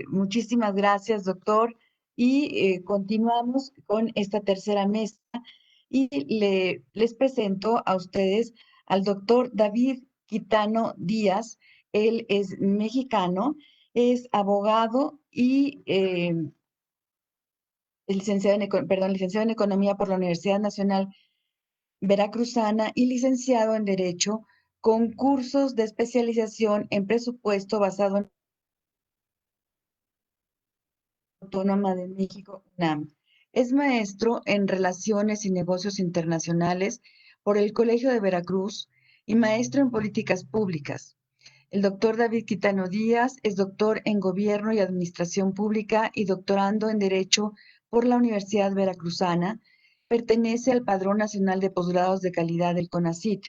Muchísimas gracias, doctor. Y continuamos con esta tercera mesa y les presento a ustedes al doctor David Quitano Díaz. Él es mexicano, es abogado y licenciado en Economía por la Universidad Nacional Veracruzana y licenciado en Derecho con cursos de especialización en presupuesto basado en Autónoma de México, UNAM. Es maestro en Relaciones y Negocios Internacionales por el Colegio de Veracruz y maestro en Políticas Públicas. El doctor David Quitano Díaz es doctor en Gobierno y Administración Pública y doctorando en Derecho por la Universidad Veracruzana. Pertenece al Padrón Nacional de Posgrados de Calidad del CONACYT.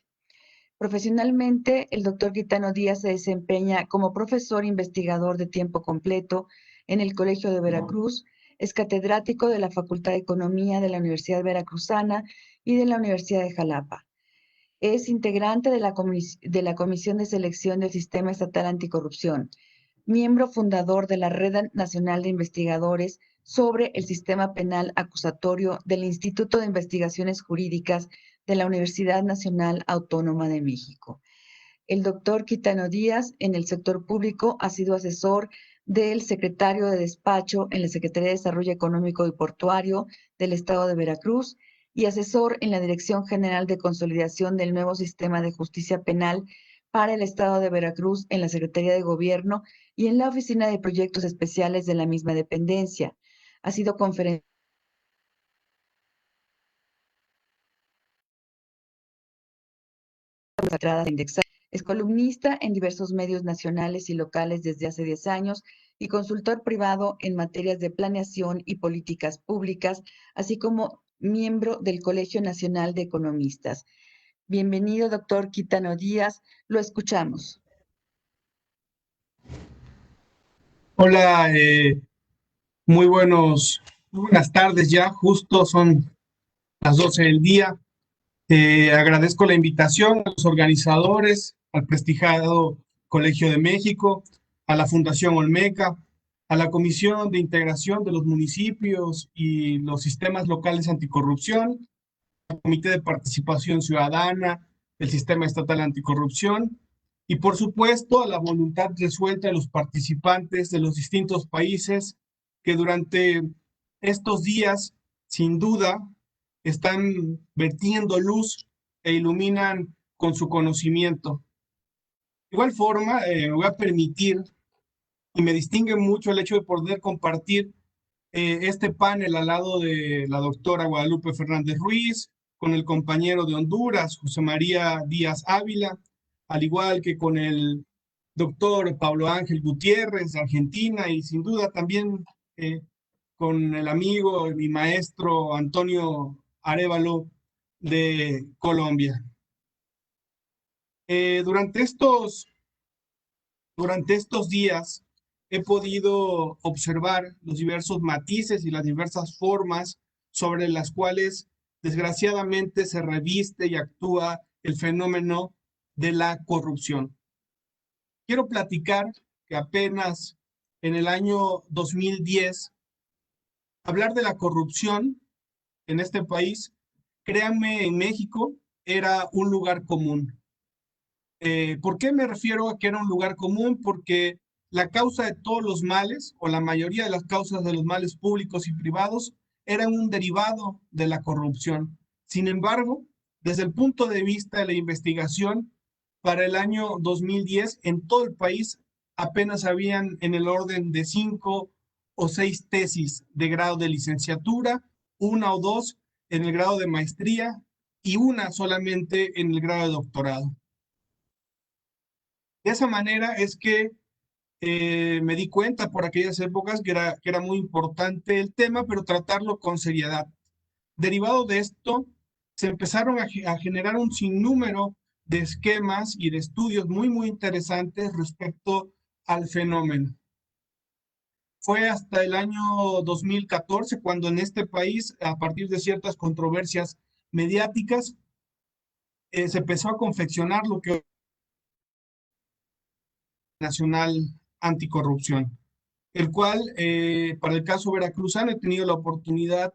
Profesionalmente, el doctor Quitano Díaz se desempeña como profesor investigador de tiempo completo en el Colegio de Veracruz, es catedrático de la Facultad de Economía de la Universidad Veracruzana y de la Universidad de Jalapa. Es integrante de la Comisión de Selección del Sistema Estatal Anticorrupción, miembro fundador de la Red Nacional de Investigadores sobre el Sistema Penal Acusatorio del Instituto de Investigaciones Jurídicas de la Universidad Nacional Autónoma de México. El doctor Quitano Díaz, en el sector público, ha sido asesor del secretario de despacho en la Secretaría de Desarrollo Económico y Portuario del Estado de Veracruz y asesor en la Dirección General de Consolidación del Nuevo Sistema de Justicia Penal para el Estado de Veracruz en la Secretaría de Gobierno y en la Oficina de Proyectos Especiales de la misma dependencia. Ha sido conferenciante es columnista en diversos medios nacionales y locales desde hace 10 años y consultor privado en materias de planeación y políticas públicas, así como miembro del Colegio Nacional de Economistas. Bienvenido, doctor Quitano Díaz. Lo escuchamos. Hola, muy buenas tardes ya, justo son las 12 del día. Agradezco la invitación a los organizadores, al prestigiado Colegio de México, a la Fundación Olmeca, a la Comisión de Integración de los Municipios y los Sistemas Locales Anticorrupción, al Comité de Participación Ciudadana, el Sistema Estatal Anticorrupción, y por supuesto a la voluntad resuelta de los participantes de los distintos países que durante estos días, sin duda, están vertiendo luz e iluminan con su conocimiento. De igual forma, me voy a permitir, y me distingue mucho el hecho de poder compartir este panel al lado de la doctora Guadalupe Fernández Ruiz, con el compañero de Honduras, José María Díaz Ávila, al igual que con el doctor Pablo Ángel Gutiérrez de Argentina, y sin duda también con el amigo y mi maestro Antonio Arévalo de Colombia. Durante estos días he podido observar los diversos matices y las diversas formas sobre las cuales desgraciadamente se reviste y actúa el fenómeno de la corrupción. Quiero platicar que apenas en el año 2010, hablar de la corrupción en este país, créanme, en México era un lugar común. ¿Por qué me refiero a que era un lugar común? Porque la causa de todos los males, o la mayoría de las causas de los males públicos y privados, eran un derivado de la corrupción. Sin embargo, desde el punto de vista de la investigación, para el año 2010, en todo el país apenas habían en el orden de 5 o 6 tesis de grado de licenciatura, 1 o 2 en el grado de maestría y 1 solamente en el grado de doctorado. De esa manera es que me di cuenta por aquellas épocas que era muy importante el tema, pero tratarlo con seriedad. Derivado de esto, se empezaron a generar un sinnúmero de esquemas y de estudios muy interesantes respecto al fenómeno. Fue hasta el año 2014 cuando en este país, a partir de ciertas controversias mediáticas, se empezó a confeccionar lo que Nacional Anticorrupción, el cual, para el caso veracruzano, he tenido la oportunidad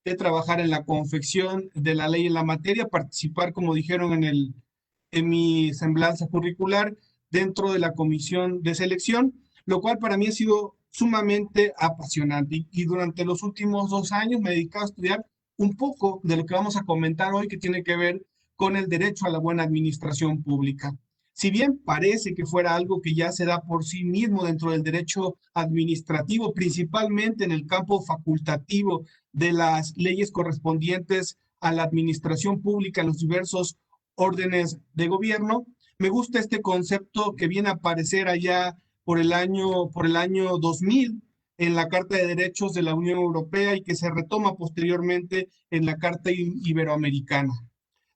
de trabajar en la confección de la ley en la materia, participar, como dijeron en mi semblanza curricular, dentro de la comisión de selección, lo cual para mí ha sido sumamente apasionante. Y durante los últimos 2 años me he dedicado a estudiar un poco de lo que vamos a comentar hoy, que tiene que ver con el derecho a la buena administración pública. Si bien parece que fuera algo que ya se da por sí mismo dentro del derecho administrativo, principalmente en el campo facultativo de las leyes correspondientes a la administración pública en los diversos órdenes de gobierno, me gusta este concepto que viene a aparecer allá por el año 2000 en la Carta de Derechos de la Unión Europea y que se retoma posteriormente en la Carta Iberoamericana.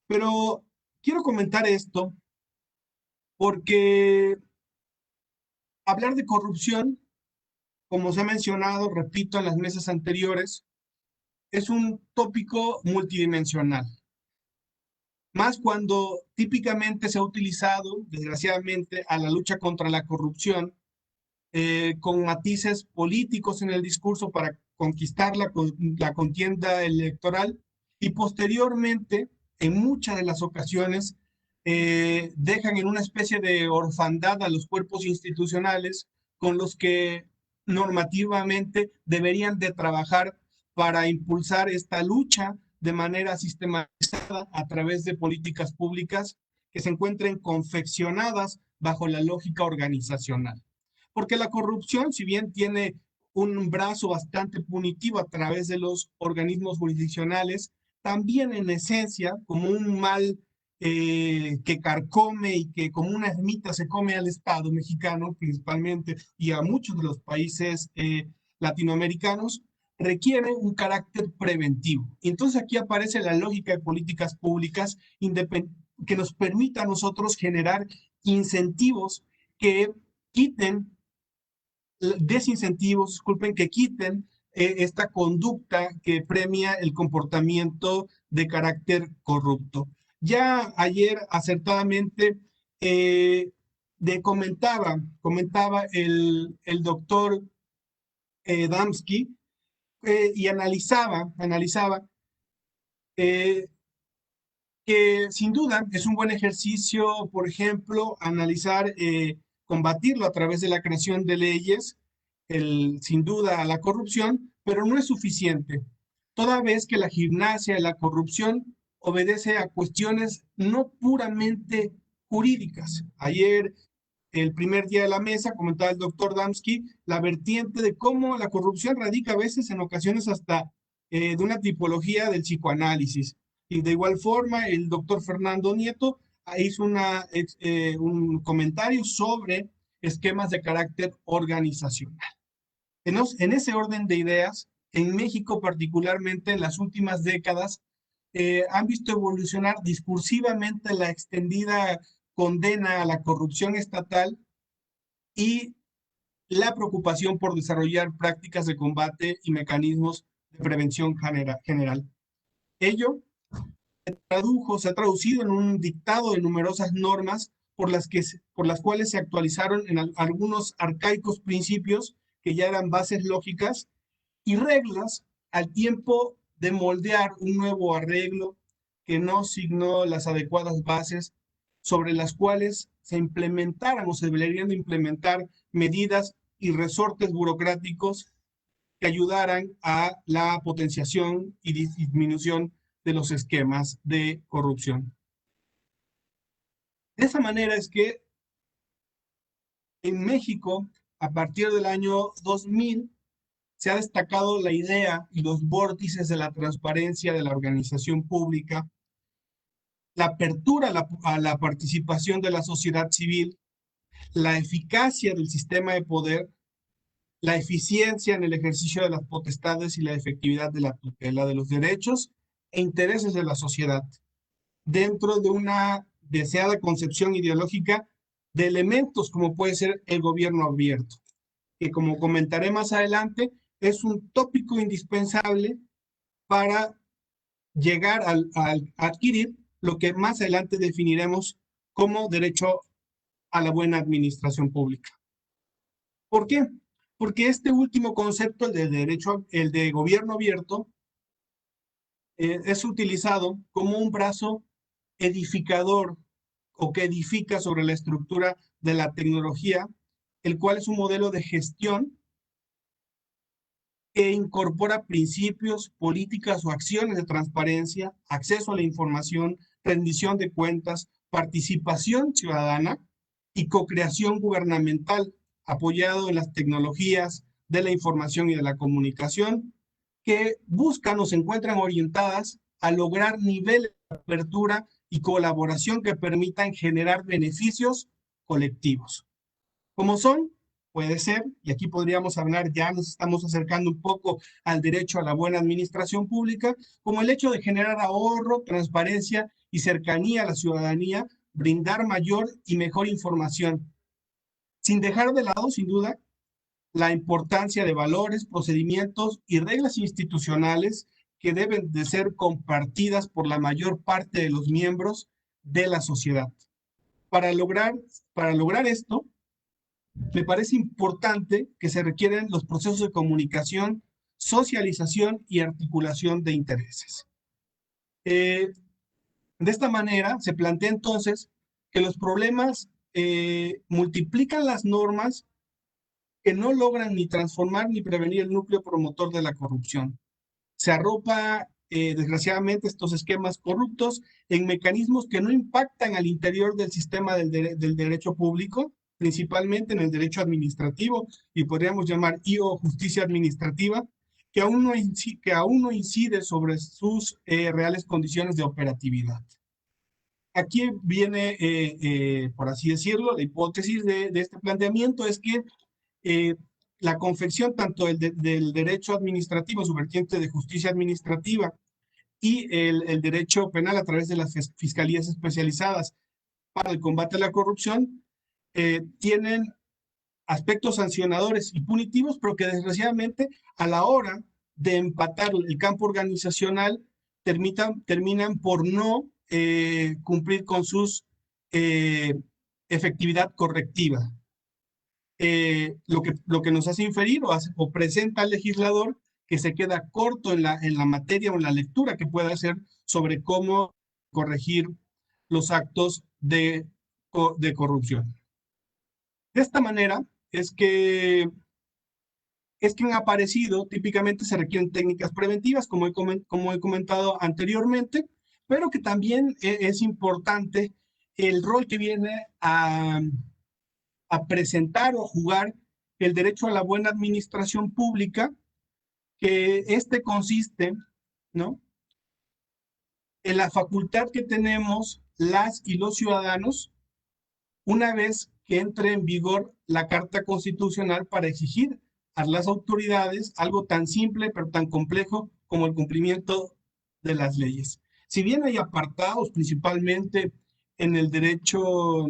Pero quiero comentar esto porque hablar de corrupción, como se ha mencionado, repito, en las mesas anteriores, es un tópico multidimensional. Más cuando típicamente se ha utilizado, desgraciadamente, a la lucha contra la corrupción, con matices políticos en el discurso para conquistar la contienda electoral y posteriormente, en muchas de las ocasiones, dejan en una especie de orfandad a los cuerpos institucionales con los que normativamente deberían de trabajar para impulsar esta lucha de manera sistematizada a través de políticas públicas que se encuentren confeccionadas bajo la lógica organizacional. Porque la corrupción, si bien tiene un brazo bastante punitivo a través de los organismos jurisdiccionales, también en esencia, como un mal que carcome y que como una ermita se come al Estado mexicano principalmente y a muchos de los países latinoamericanos, requiere un carácter preventivo. Y entonces aquí aparece la lógica de políticas públicas que nos permita a nosotros generar incentivos que quiten, desincentivos, disculpen, que quiten esta conducta que premia el comportamiento de carácter corrupto. Ya ayer acertadamente comentaba el doctor Damsky, y analizaba que sin duda es un buen ejercicio, por ejemplo, analizar, combatirlo a través de la creación de leyes, sin duda la corrupción, pero no es suficiente, toda vez que la gimnasia de la corrupción obedece a cuestiones no puramente jurídicas. Ayer, el primer día de la mesa, comentaba el doctor Damsky la vertiente de cómo la corrupción radica a veces, en ocasiones, hasta de una tipología del psicoanálisis. Y de igual forma, el doctor Fernando Nieto hizo un comentario sobre esquemas de carácter organizacional. En ese orden de ideas, en México particularmente en las últimas décadas, han visto evolucionar discursivamente la extendida condena a la corrupción estatal y la preocupación por desarrollar prácticas de combate y mecanismos de prevención general. Ello se ha traducido en un dictado de numerosas normas por las cuales se actualizaron en algunos arcaicos principios que ya eran bases lógicas y reglas al tiempo de moldear un nuevo arreglo que no signó las adecuadas bases sobre las cuales se implementaran o se deberían de implementar medidas y resortes burocráticos que ayudaran a la potenciación y disminución de los esquemas de corrupción. De esa manera es que en México, a partir del año 2000, se ha destacado la idea y los vórtices de la transparencia de la organización pública, la apertura a la participación de la sociedad civil, la eficacia del sistema de poder, la eficiencia en el ejercicio de las potestades y la efectividad de la tutela de los derechos e intereses de la sociedad, dentro de una deseada concepción ideológica de elementos como puede ser el gobierno abierto, que, como comentaré más adelante, es un tópico indispensable para llegar a adquirir lo que más adelante definiremos como derecho a la buena administración pública. ¿Por qué? Porque este último concepto, el de gobierno abierto, es utilizado como un brazo edificador o que edifica sobre la estructura de la tecnología, el cual es un modelo de gestión que incorpora principios, políticas o acciones de transparencia, acceso a la información, rendición de cuentas, participación ciudadana y co-creación gubernamental, apoyado en las tecnologías de la información y de la comunicación, que buscan o se encuentran orientadas a lograr niveles de apertura y colaboración que permitan generar beneficios colectivos. ¿Cómo son? Puede ser, y aquí podríamos hablar, ya nos estamos acercando un poco al derecho a la buena administración pública, como el hecho de generar ahorro, transparencia y cercanía a la ciudadanía, brindar mayor y mejor información, sin dejar de lado, sin duda, la importancia de valores, procedimientos y reglas institucionales que deben de ser compartidas por la mayor parte de los miembros de la sociedad. Para lograr esto, me parece importante que se requieren los procesos de comunicación, socialización y articulación de intereses. De esta manera, se plantea entonces que los problemas multiplican las normas que no logran ni transformar ni prevenir el núcleo promotor de la corrupción. Se arropa, desgraciadamente, estos esquemas corruptos en mecanismos que no impactan al interior del sistema del derecho público, principalmente en el derecho administrativo, y podríamos llamar justicia administrativa, que aún no incide sobre sus reales condiciones de operatividad. Aquí viene, por así decirlo, la hipótesis de este planteamiento es que la confección tanto del derecho administrativo, su vertiente de justicia administrativa, y el derecho penal a través de las fiscalías especializadas para el combate a la corrupción, tienen aspectos sancionadores y punitivos, pero que desgraciadamente a la hora de empatar el campo organizacional terminan por no cumplir con sus efectividad correctiva. Lo que nos hace inferir o presenta al legislador que se queda corto en la materia o en la lectura que pueda hacer sobre cómo corregir los actos de corrupción. De esta manera es que han aparecido, típicamente se requieren técnicas preventivas, como he comentado anteriormente, pero que también es importante el rol que viene a presentar o jugar el derecho a la buena administración pública, que consiste, ¿no?, en la facultad que tenemos las y los ciudadanos una vez que entre en vigor la Carta Constitucional para exigir a las autoridades algo tan simple pero tan complejo como el cumplimiento de las leyes. Si bien hay apartados principalmente en el derecho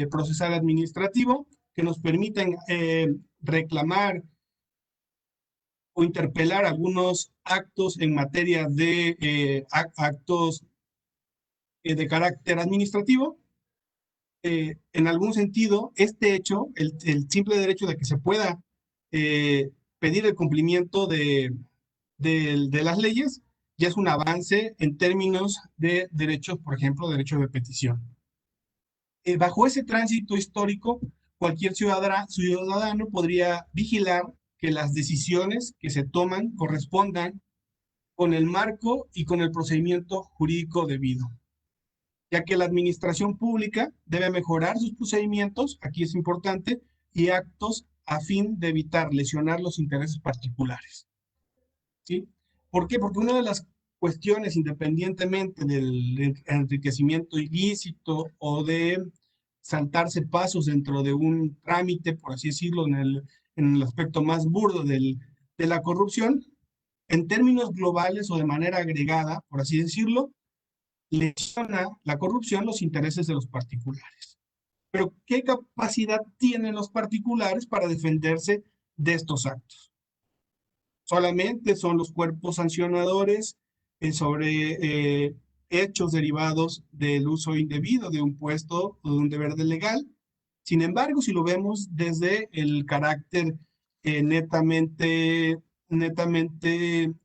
procesal administrativo que nos permiten reclamar o interpelar algunos actos en materia de actos de carácter administrativo, en algún sentido, este hecho, el simple derecho de que se pueda pedir el cumplimiento de las leyes, ya es un avance en términos de derechos, por ejemplo, derechos de petición. Bajo ese tránsito histórico, cualquier ciudadano podría vigilar que las decisiones que se toman correspondan con el marco y con el procedimiento jurídico debido, ya que la administración pública debe mejorar sus procedimientos, aquí es importante, y actos a fin de evitar lesionar los intereses particulares. ¿Sí? ¿Por qué? Porque una de las cuestiones, independientemente del enriquecimiento ilícito o de saltarse pasos dentro de un trámite, por así decirlo, en el aspecto más burdo de la corrupción, en términos globales o de manera agregada, por así decirlo, lesiona la corrupción los intereses de los particulares. Pero ¿qué capacidad tienen los particulares para defenderse de estos actos? Solamente son los cuerpos sancionadores sobre hechos derivados del uso indebido de un puesto o de un deber legal. Sin embargo, si lo vemos desde el carácter netamente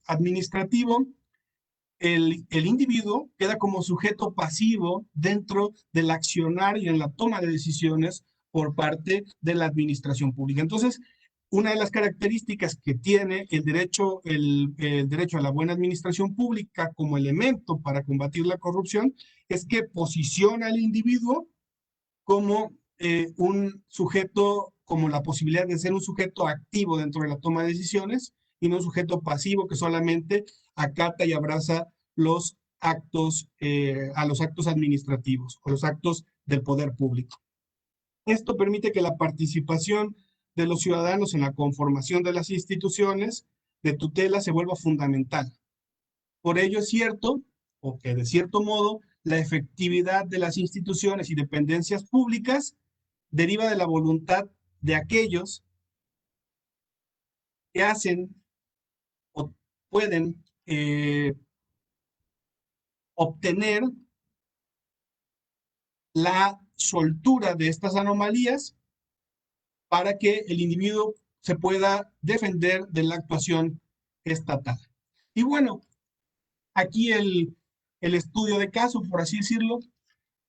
administrativo, el individuo queda como sujeto pasivo dentro del accionar y en la toma de decisiones por parte de la administración pública. Entonces, una de las características que tiene el derecho a la buena administración pública como elemento para combatir la corrupción es que posiciona al individuo como un sujeto, como la posibilidad de ser un sujeto activo dentro de la toma de decisiones y no un sujeto pasivo que solamente acata y abraza los actos, a los actos administrativos o los actos del poder público. Esto permite que la participación de los ciudadanos en la conformación de las instituciones de tutela se vuelva fundamental. Por ello es cierto, o que de cierto modo, la efectividad de las instituciones y dependencias públicas deriva de la voluntad de aquellos que hacen o pueden obtener la soltura de estas anomalías para que el individuo se pueda defender de la actuación estatal. Y bueno, aquí el estudio de caso, por así decirlo,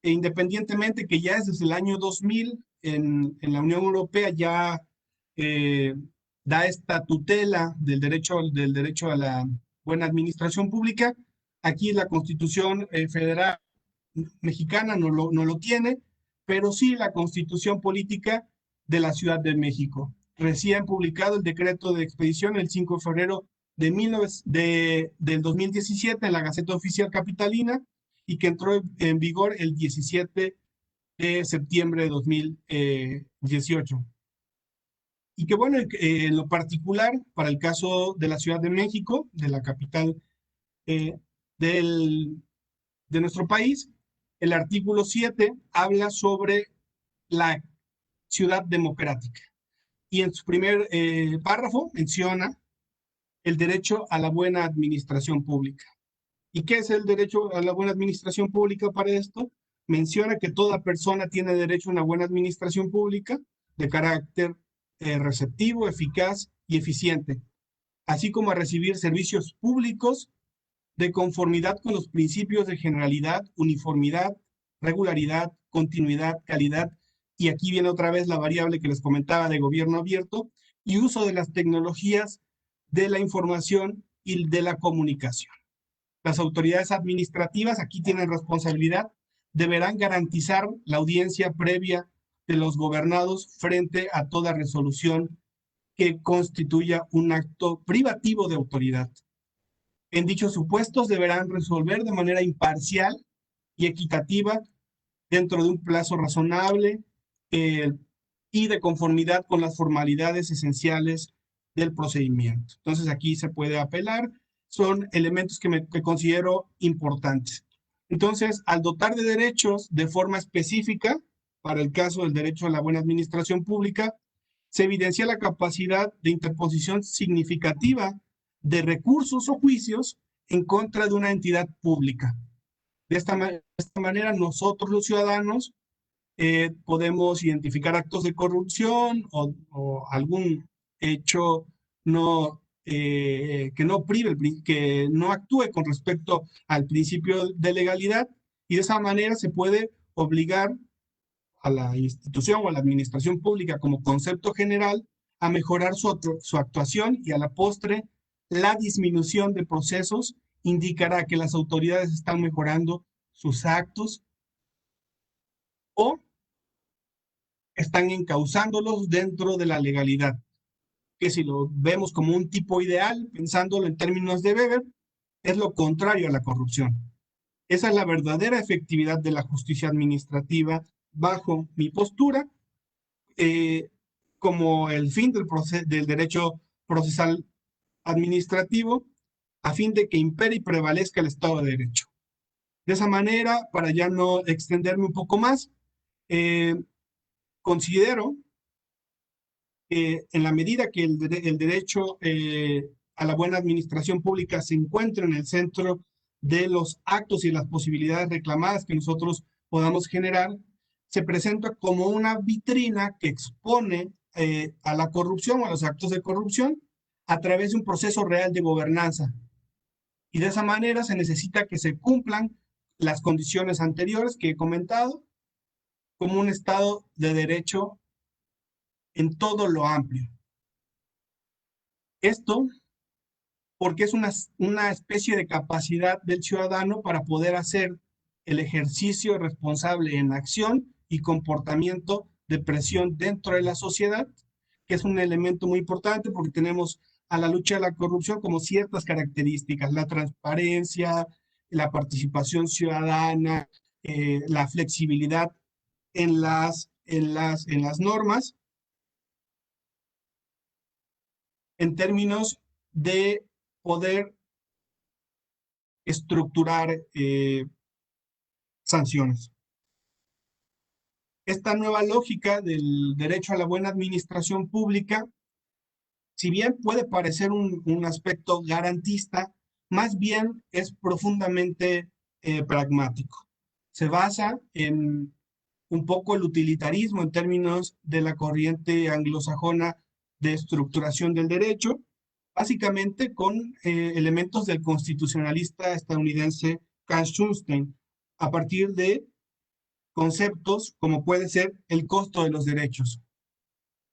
independientemente que ya es desde el año 2000 en la Unión Europea ya da esta tutela del derecho a la buena administración pública. Aquí la Constitución Federal Mexicana no lo tiene, pero sí la Constitución Política de la Ciudad de México. Recién publicado el decreto de expedición el 5 de febrero del 2017 en la Gaceta Oficial Capitalina y que entró en vigor el 17 de septiembre de 2018. Y que bueno, en lo particular, para el caso de la Ciudad de México, de la capital de nuestro país, el artículo 7 habla sobre la ciudad democrática. Y en su primer párrafo menciona el derecho a la buena administración pública. ¿Y qué es el derecho a la buena administración pública para esto? menciona que toda persona tiene derecho a una buena administración pública de carácter receptivo, eficaz y eficiente, así como a recibir servicios públicos de conformidad con los principios de generalidad, uniformidad, regularidad, continuidad, calidad, y aquí viene otra vez la variable que les comentaba de gobierno abierto, y uso de las tecnologías de la información y de la comunicación. Las autoridades administrativas aquí tienen responsabilidad, deberán garantizar la audiencia previa de los gobernados frente a toda resolución que constituya un acto privativo de autoridad. En dichos supuestos deberán resolver de manera imparcial y equitativa dentro de un plazo razonable y de conformidad con las formalidades esenciales del procedimiento. Entonces aquí se puede apelar, son elementos que considero importantes. Entonces, al dotar de derechos de forma específica, para el caso del derecho a la buena administración pública, se evidencia la capacidad de interposición significativa de recursos o juicios en contra de una entidad pública. De esta manera, nosotros los ciudadanos podemos identificar actos de corrupción o algún hecho que no actúe con respecto al principio de legalidad, y de esa manera se puede obligar a la institución o a la administración pública como concepto general a mejorar su actuación, y a la postre la disminución de procesos indicará que las autoridades están mejorando sus actos o están encauzándolos dentro de la legalidad, que si lo vemos como un tipo ideal, pensándolo en términos de Weber, es lo contrario a la corrupción. Esa es la verdadera efectividad de la justicia administrativa bajo mi postura, como el fin del derecho procesal administrativo, a fin de que impere y prevalezca el Estado de Derecho. De esa manera, para ya no extenderme un poco más, considero que en la medida que el derecho a la buena administración pública se encuentra en el centro de los actos y las posibilidades reclamadas que nosotros podamos generar, se presenta como una vitrina que expone a la corrupción o a los actos de corrupción a través de un proceso real de gobernanza. Y de esa manera se necesita que se cumplan las condiciones anteriores que he comentado, como un Estado de Derecho en todo lo amplio. Esto porque es una especie de capacidad del ciudadano para poder hacer el ejercicio responsable en acción y comportamiento de presión dentro de la sociedad, que es un elemento muy importante porque tenemos a la lucha de la corrupción como ciertas características: la transparencia, la participación ciudadana, la flexibilidad en las normas, en términos de poder estructurar sanciones. Esta nueva lógica del derecho a la buena administración pública, si bien puede parecer un aspecto garantista, más bien es profundamente pragmático. Se basa en un poco el utilitarismo en términos de la corriente anglosajona de estructuración del derecho, básicamente con elementos del constitucionalista estadounidense Cass Sunstein, a partir de conceptos como puede ser el costo de los derechos.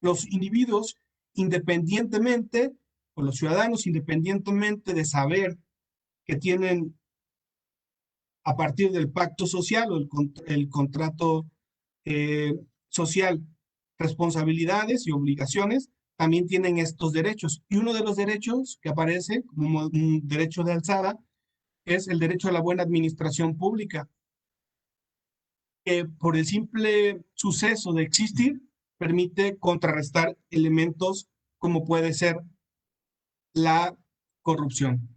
Los individuos, independientemente, o los ciudadanos, independientemente de saber que tienen a partir del pacto social o el contrato social responsabilidades y obligaciones, también tienen estos derechos. Y uno de los derechos que aparece como un derecho de alzada es el derecho a la buena administración pública, que por el simple suceso de existir permite contrarrestar elementos como puede ser la corrupción.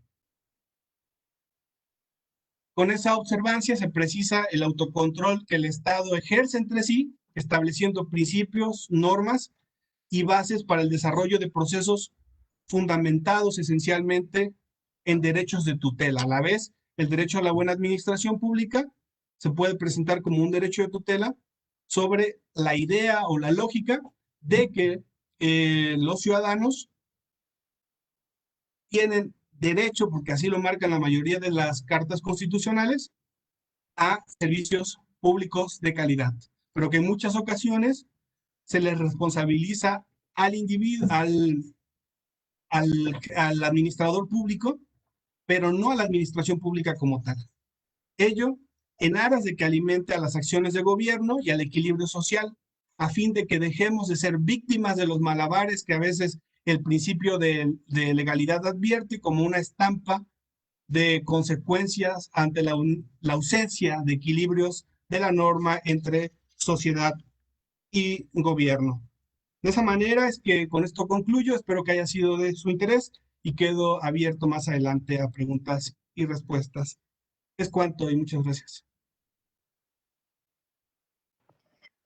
Con esa observancia se precisa el autocontrol que el Estado ejerce entre sí, estableciendo principios, normas y bases para el desarrollo de procesos fundamentados esencialmente en derechos de tutela. A la vez, el derecho a la buena administración pública se puede presentar como un derecho de tutela sobre la idea o la lógica de que los ciudadanos tienen derecho, porque así lo marcan la mayoría de las cartas constitucionales, a servicios públicos de calidad, pero que en muchas ocasiones se les responsabiliza al individuo, al administrador público, pero no a la administración pública como tal. Ello en aras de que alimente a las acciones de gobierno y al equilibrio social, a fin de que dejemos de ser víctimas de los malabares que a veces el principio de legalidad advierte como una estampa de consecuencias ante la ausencia de equilibrios de la norma entre sociedad y gobierno. De esa manera es que con esto concluyo, espero que haya sido de su interés y quedo abierto más adelante a preguntas y respuestas. Es cuanto y muchas gracias.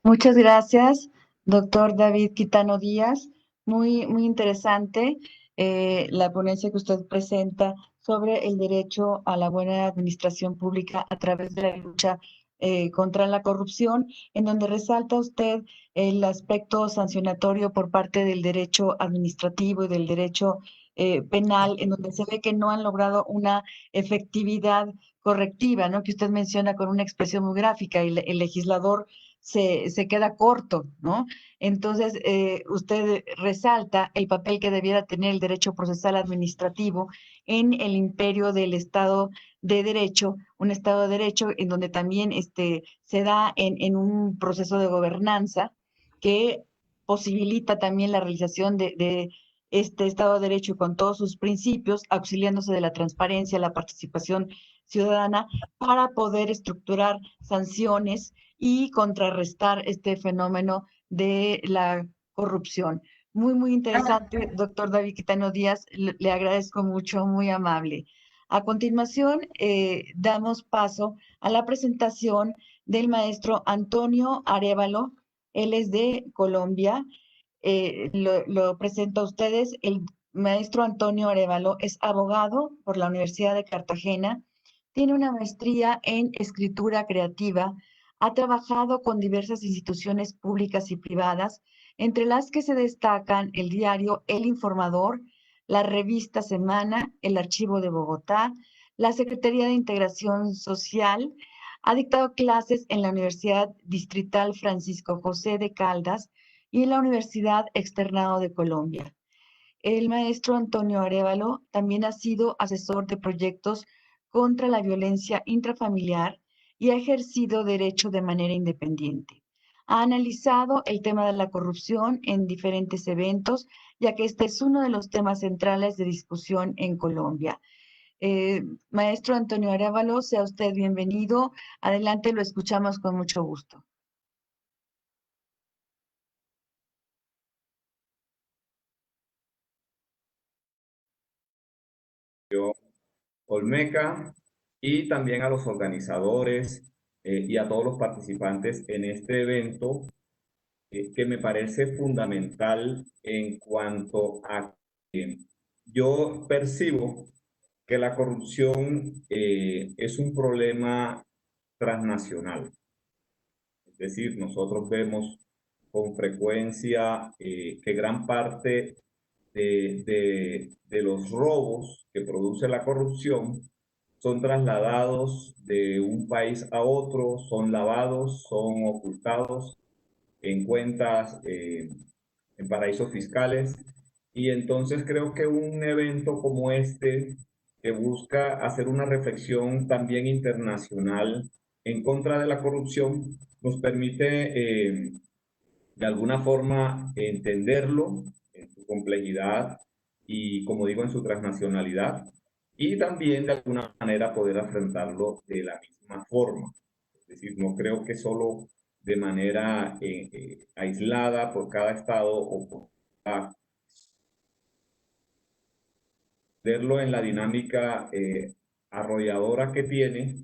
Muchas gracias, doctor David Quitano Díaz. Muy interesante la ponencia que usted presenta sobre el derecho a la buena administración pública a través de la lucha contra la corrupción, en donde resalta usted el aspecto sancionatorio por parte del derecho administrativo y del derecho penal, en donde se ve que no han logrado una efectividad correctiva, ¿no? Que usted menciona con una expresión muy gráfica, y el legislador se queda corto, ¿no? Entonces, usted resalta el papel que debiera tener el derecho procesal administrativo en el imperio del Estado de Derecho, un Estado de Derecho en donde también se da en un proceso de gobernanza que posibilita también la realización de este Estado de Derecho con todos sus principios, auxiliándose de la transparencia, la participación ciudadana, para poder estructurar sanciones y contrarrestar este fenómeno de la corrupción. Muy interesante, doctor David Quitano Díaz, le agradezco mucho, muy amable. A continuación, damos paso a la presentación del maestro Antonio Arévalo. Él es de Colombia. Lo presento a ustedes. El maestro Antonio Arévalo es abogado por la Universidad de Cartagena. Tiene una maestría en escritura creativa. Ha trabajado con diversas instituciones públicas y privadas, entre las que se destacan el diario El Informador, la revista Semana, el Archivo de Bogotá, la Secretaría de Integración Social. Ha dictado clases en la Universidad Distrital Francisco José de Caldas y en la Universidad Externado de Colombia. El maestro Antonio Arévalo también ha sido asesor de proyectos contra la violencia intrafamiliar y ha ejercido derecho de manera independiente. Ha analizado el tema de la corrupción en diferentes eventos, ya que este es uno de los temas centrales de discusión en Colombia. Maestro Antonio Arévalo, sea usted bienvenido. Adelante, lo escuchamos con mucho gusto. Olmeca y también a los organizadores y a todos los participantes en este evento que me parece fundamental en cuanto a que yo percibo que la corrupción es un problema transnacional. Es decir, nosotros vemos con frecuencia que gran parte de los robos que produce la corrupción son trasladados de un país a otro, son lavados, son ocultados en cuentas, en paraísos fiscales. Y entonces creo que un evento como este, que busca hacer una reflexión también internacional en contra de la corrupción, nos permite de alguna forma entenderlo en su complejidad y, como digo, en su transnacionalidad, y también de alguna manera poder afrontarlo de la misma forma. Es decir, no creo que solo de manera aislada por cada estado o por cada, verlo en la dinámica arrolladora que tiene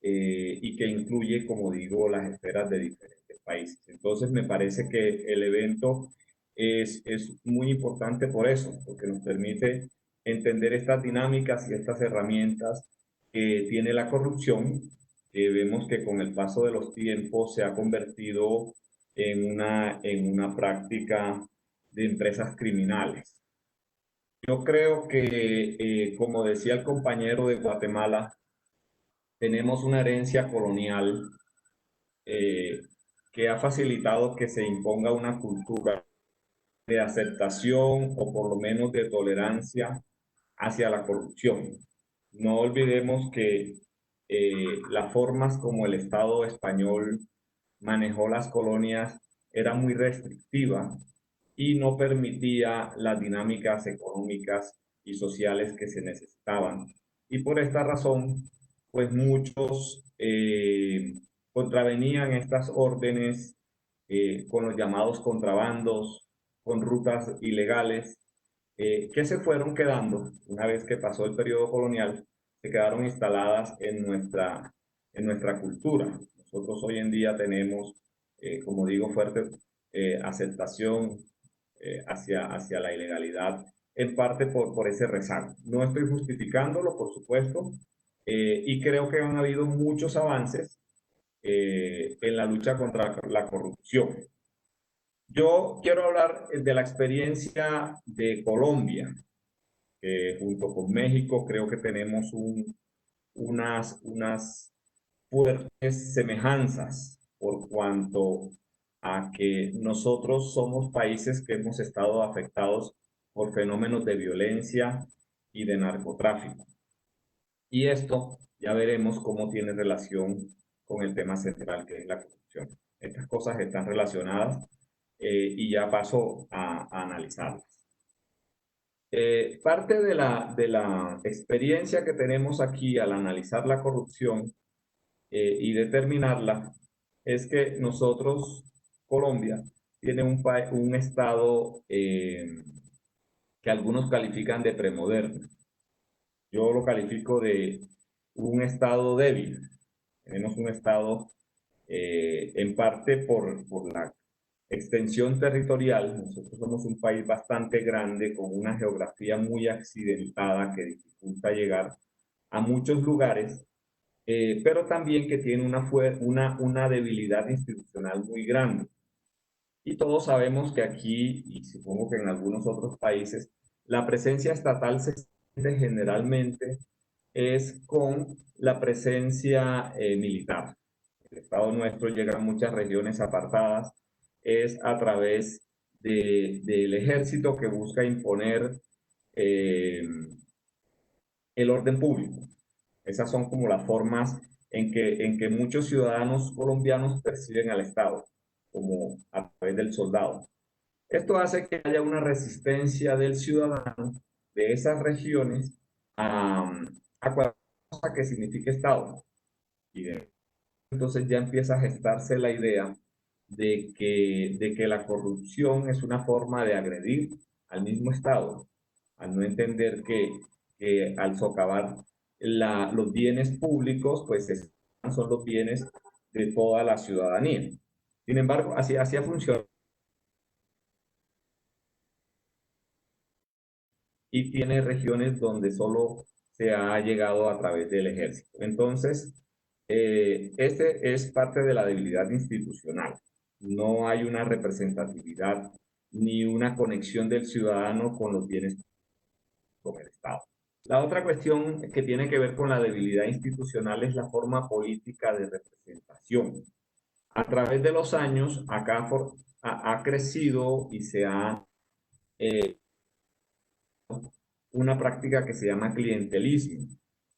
y que incluye, como digo, las esferas de diferentes países. Entonces, me parece que el evento es muy importante por eso, porque nos permite entender estas dinámicas y estas herramientas que tiene la corrupción vemos que con el paso de los tiempos se ha convertido en una práctica de empresas criminales. Yo creo que, como decía el compañero de Guatemala, tenemos una herencia colonial que ha facilitado que se imponga una cultura de aceptación o por lo menos de tolerancia hacia la corrupción. No olvidemos que las formas como el Estado español manejó las colonias era muy restrictiva y no permitía las dinámicas económicas y sociales que se necesitaban. Y por esta razón, pues muchos contravenían estas órdenes con los llamados contrabandos, con rutas ilegales, que se fueron quedando, una vez que pasó el periodo colonial, se quedaron instaladas en nuestra cultura. Nosotros hoy en día tenemos, como digo, fuerte aceptación hacia la ilegalidad, en parte por ese rezago. No estoy justificándolo, por supuesto, y creo que han habido muchos avances en la lucha contra la corrupción. Yo quiero hablar de la experiencia de Colombia, que junto con México creo que tenemos unas fuertes semejanzas por cuanto a que nosotros somos países que hemos estado afectados por fenómenos de violencia y de narcotráfico. Y esto ya veremos cómo tiene relación con el tema central, que es la corrupción. Estas cosas están relacionadas y ya paso a analizarlas. Parte de la experiencia que tenemos aquí al analizar la corrupción y determinarla es que nosotros, Colombia, tiene un estado que algunos califican de premoderno. Yo lo califico de un estado débil. Tenemos un estado en parte por la extensión territorial. Nosotros somos un país bastante grande con una geografía muy accidentada que dificulta llegar a muchos lugares, pero también que tiene una debilidad institucional muy grande. Y todos sabemos que aquí, y supongo que en algunos otros países, la presencia estatal se extiende generalmente es con la presencia militar. El Estado nuestro llega a muchas regiones apartadas, es a través del ejército que busca imponer el orden público. Esas son como las formas en que muchos ciudadanos colombianos perciben al Estado, como a través del soldado. Esto hace que haya una resistencia del ciudadano de esas regiones a cualquier cosa que signifique Estado. Y entonces ya empieza a gestarse la idea de que la corrupción es una forma de agredir al mismo Estado, al no entender que al socavar los bienes públicos, pues son los bienes de toda la ciudadanía. Sin embargo, así ha funcionado. Y tiene regiones donde solo se ha llegado a través del ejército. Entonces, este es parte de la debilidad institucional. No hay una representatividad ni una conexión del ciudadano con los bienes con el Estado. La otra cuestión que tiene que ver con la debilidad institucional es la forma política de representación. A través de los años, acá ha crecido y se ha una práctica que se llama clientelismo,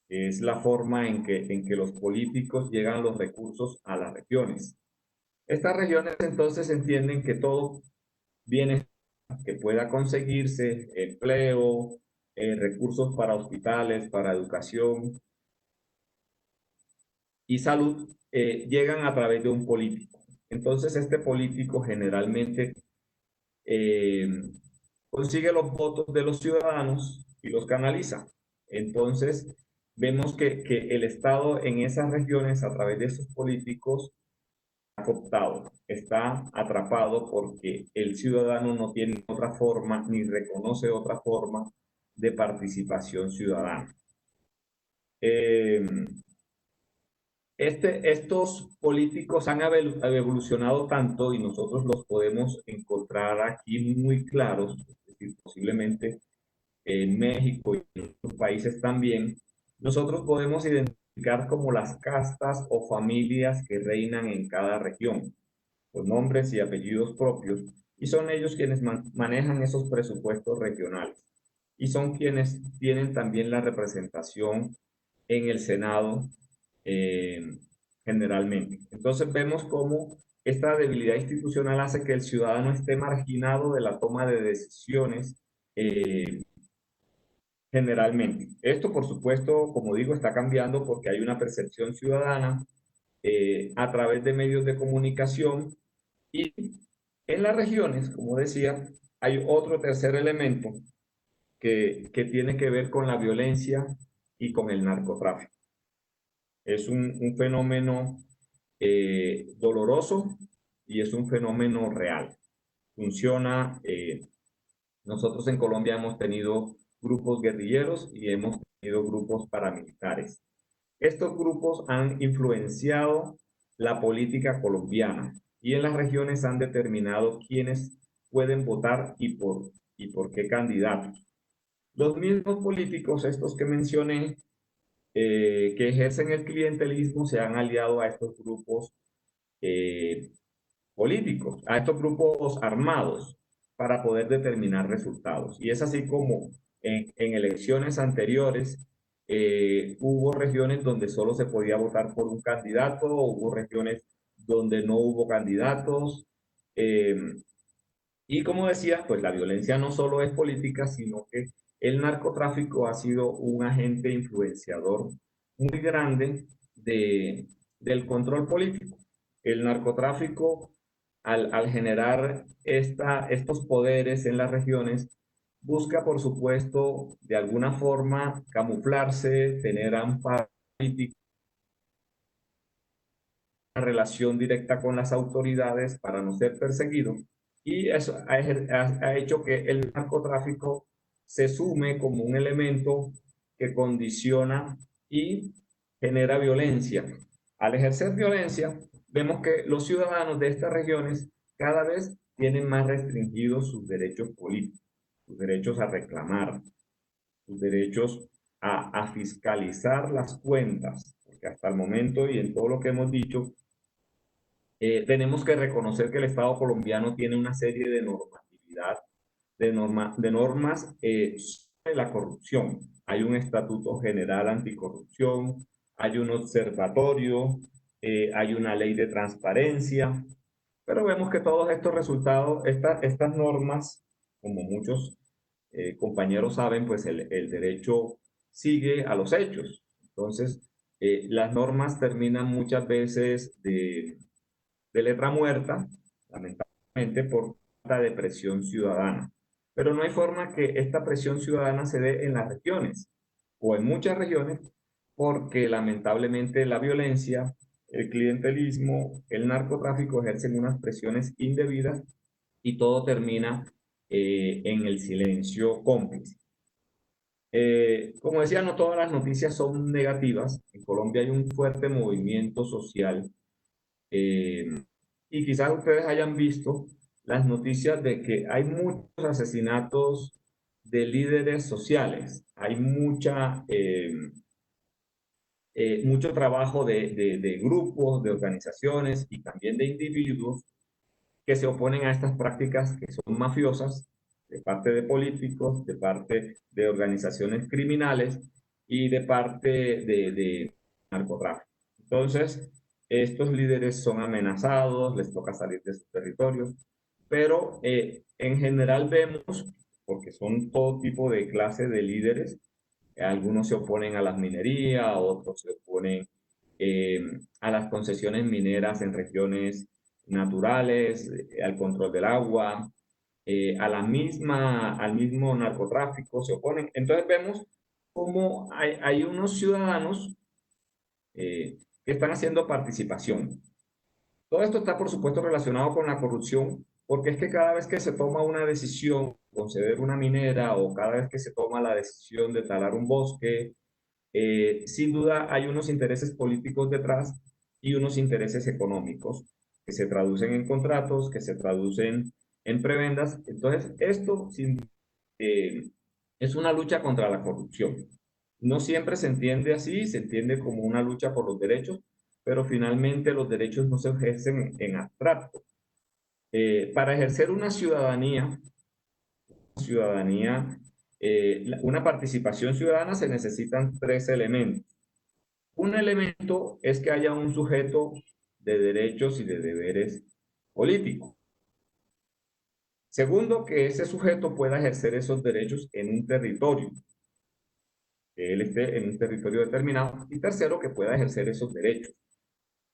que es la forma en que los políticos llegan los recursos a las regiones. Estas regiones entonces entienden que todo viene que pueda conseguirse, empleo, recursos para hospitales, para educación y salud, llegan a través de un político. Entonces este político generalmente consigue los votos de los ciudadanos y los canaliza. Entonces vemos que el Estado en esas regiones a través de esos políticos está cooptado, está atrapado porque el ciudadano no tiene otra forma ni reconoce otra forma de participación ciudadana. estos políticos han evolucionado tanto y nosotros los podemos encontrar aquí muy claros, es decir, posiblemente en México y en otros países también. Nosotros podemos identificar como las castas o familias que reinan en cada región, con nombres y apellidos propios, y son ellos quienes manejan esos presupuestos regionales, y son quienes tienen también la representación en el Senado eh, generalmente. Entonces vemos cómo esta debilidad institucional hace que el ciudadano esté marginado de la toma de decisiones generalmente. Esto, por supuesto, como digo, está cambiando porque hay una percepción ciudadana a través de medios de comunicación, y en las regiones, como decía, hay otro tercer elemento que tiene que ver con la violencia y con el narcotráfico. Es un fenómeno doloroso y es un fenómeno real. Funciona, nosotros en Colombia hemos tenido grupos guerrilleros y hemos tenido grupos paramilitares. Estos grupos han influenciado la política colombiana y en las regiones han determinado quiénes pueden votar y por qué candidatos. Los mismos políticos, estos que mencioné, que ejercen el clientelismo, se han aliado a estos grupos eh, políticos, a estos grupos armados, para poder determinar resultados. Y es así como en elecciones anteriores hubo regiones donde solo se podía votar por un candidato, hubo regiones donde no hubo candidatos. eh, y como decía, pues la violencia no solo es política, sino que el narcotráfico ha sido un agente influenciador muy grande del control político. El narcotráfico, al generar estos poderes en las regiones, busca, por supuesto, de alguna forma camuflarse, tener amparo político, una relación directa con las autoridades para no ser perseguido, y eso ha hecho que el narcotráfico se sume como un elemento que condiciona y genera violencia. Al ejercer violencia, vemos que los ciudadanos de estas regiones cada vez tienen más restringidos sus derechos políticos, sus derechos a reclamar, sus derechos a fiscalizar las cuentas, porque hasta el momento y en todo lo que hemos dicho, tenemos que reconocer que el Estado colombiano tiene una serie de normatividad, de normas sobre la corrupción. Hay un Estatuto General Anticorrupción, hay un observatorio, hay una ley de transparencia, pero vemos que todos estos resultados, estas normas, como muchos compañeros saben, pues el derecho sigue a los hechos. Entonces, las normas terminan muchas veces de letra muerta, lamentablemente por falta de presión ciudadana. Pero no hay forma que esta presión ciudadana se dé en las regiones o en muchas regiones, porque lamentablemente la violencia, el clientelismo, el narcotráfico ejercen unas presiones indebidas y todo termina en el silencio cómplice. Como decía, no todas las noticias son negativas. En Colombia hay un fuerte movimiento social eh, y quizás ustedes hayan visto las noticias de que hay muchos asesinatos de líderes sociales, hay mucho trabajo de grupos, de organizaciones y también de individuos que se oponen a estas prácticas que son mafiosas, de parte de políticos, de parte de organizaciones criminales y de parte de narcotráfico. Entonces, estos líderes son amenazados, les toca salir de sus territorios, pero en general vemos, porque son todo tipo de clase de líderes, algunos se oponen a las minerías, otros se oponen eh, a las concesiones mineras en regiones naturales, al control del agua, al mismo narcotráfico, se oponen. Entonces vemos cómo hay unos ciudadanos que están haciendo participación. Todo esto está, por supuesto, relacionado con la corrupción, porque es que cada vez que se toma una decisión, conceder una minera, o cada vez que se toma la decisión de talar un bosque, sin duda hay unos intereses políticos detrás y unos intereses económicos que se traducen en contratos, que se traducen en prebendas. Entonces, esto es una lucha contra la corrupción. No siempre se entiende así, se entiende como una lucha por los derechos, pero finalmente los derechos no se ejercen en abstracto. Para ejercer una participación ciudadana se necesitan tres elementos. Un elemento es que haya un sujeto de derechos y de deberes políticos. Segundo, que ese sujeto pueda ejercer esos derechos en un territorio, que él esté en un territorio determinado. Y tercero, que pueda ejercer esos derechos,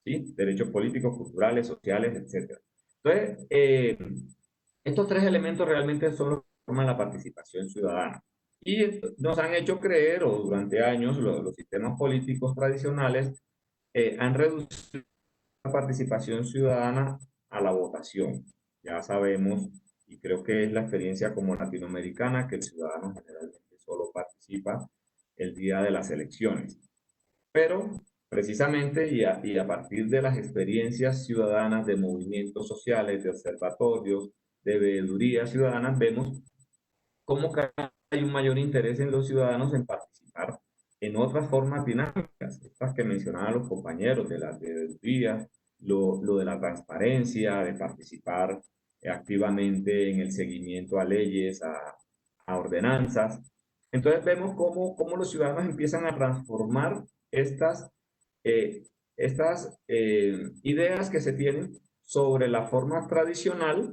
¿sí? Derechos políticos, culturales, sociales, etc. Entonces, estos tres elementos realmente son los que forman la participación ciudadana. Y nos han hecho creer, o durante años, los sistemas políticos tradicionales han reducido la participación ciudadana a la votación. Ya sabemos, y creo que es la experiencia como latinoamericana, que el ciudadano generalmente solo participa el día de las elecciones. Pero precisamente y a partir de las experiencias ciudadanas de movimientos sociales, de observatorios, de veedurías ciudadanas, vemos cómo hay un mayor interés en los ciudadanos en participar en otras formas dinámicas, estas que mencionaban los compañeros, de las veedurías, lo de la transparencia, de participar activamente en el seguimiento a leyes, a ordenanzas. Entonces vemos cómo los ciudadanos empiezan a transformar eh, estas ideas que se tienen sobre la forma tradicional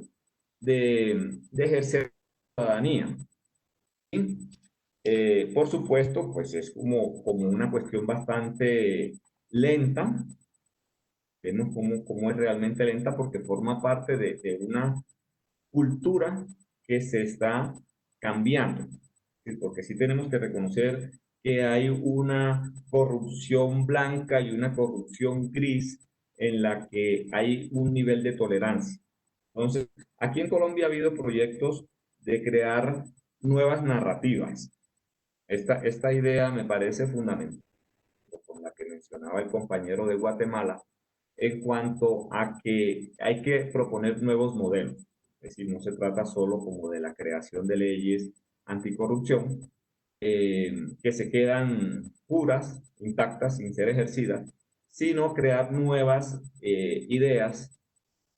de ejercer la ciudadanía. Por supuesto, pues es como una cuestión bastante lenta. Vemos cómo es realmente lenta porque forma parte de una cultura que se está cambiando. ¿Sí? Porque sí tenemos que reconocer que hay una corrupción blanca y una corrupción gris en la que hay un nivel de tolerancia. Entonces, aquí en Colombia ha habido proyectos de crear nuevas narrativas. Esta idea me parece fundamental, con la que mencionaba el compañero de Guatemala, en cuanto a que hay que proponer nuevos modelos. Es decir, no se trata solo como de la creación de leyes anticorrupción, que se quedan puras, intactas, sin ser ejercidas, sino crear nuevas ideas,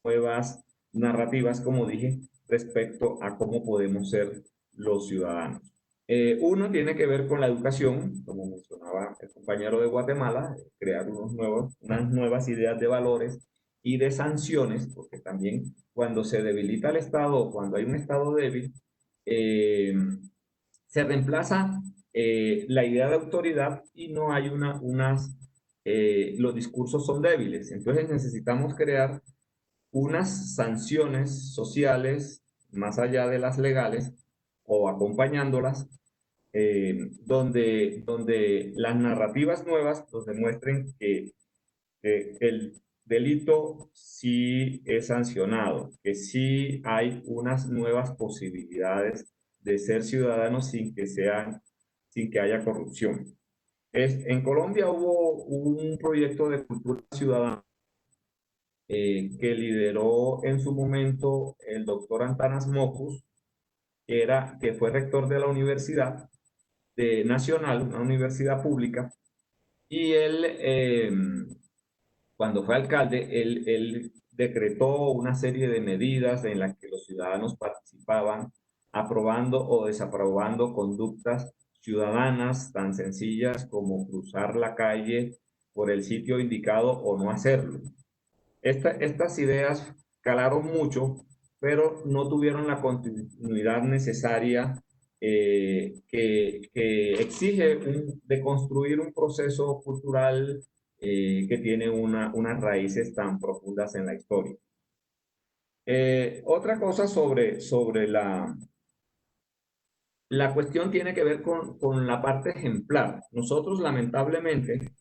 nuevas narrativas, como dije, respecto a cómo podemos ser los ciudadanos. Uno tiene que ver con la educación, como mencionaba el compañero de Guatemala, crear unas nuevas ideas de valores y de sanciones, porque también cuando se debilita el Estado o cuando hay un Estado débil, se reemplaza la idea de autoridad y no hay los discursos son débiles. Entonces necesitamos crear unas sanciones sociales más allá de las legales o acompañándolas, donde las narrativas nuevas nos demuestren que el delito sí es sancionado, que sí hay unas nuevas posibilidades de ser ciudadanos sin que haya corrupción. En Colombia hubo un proyecto de cultura ciudadana que lideró en su momento el doctor Antanas Mocus, que fue rector de la Universidad Nacional, una universidad pública, y él, cuando fue alcalde, él decretó una serie de medidas en las que los ciudadanos participaban, aprobando o desaprobando conductas ciudadanas tan sencillas como cruzar la calle por el sitio indicado o no hacerlo. Estas ideas calaron mucho, pero no tuvieron la continuidad necesaria que exige de construir un proceso cultural que tiene unas raíces tan profundas en la historia. Otra cosa sobre la cuestión tiene que ver con la parte ejemplar. Nosotros, lamentablemente,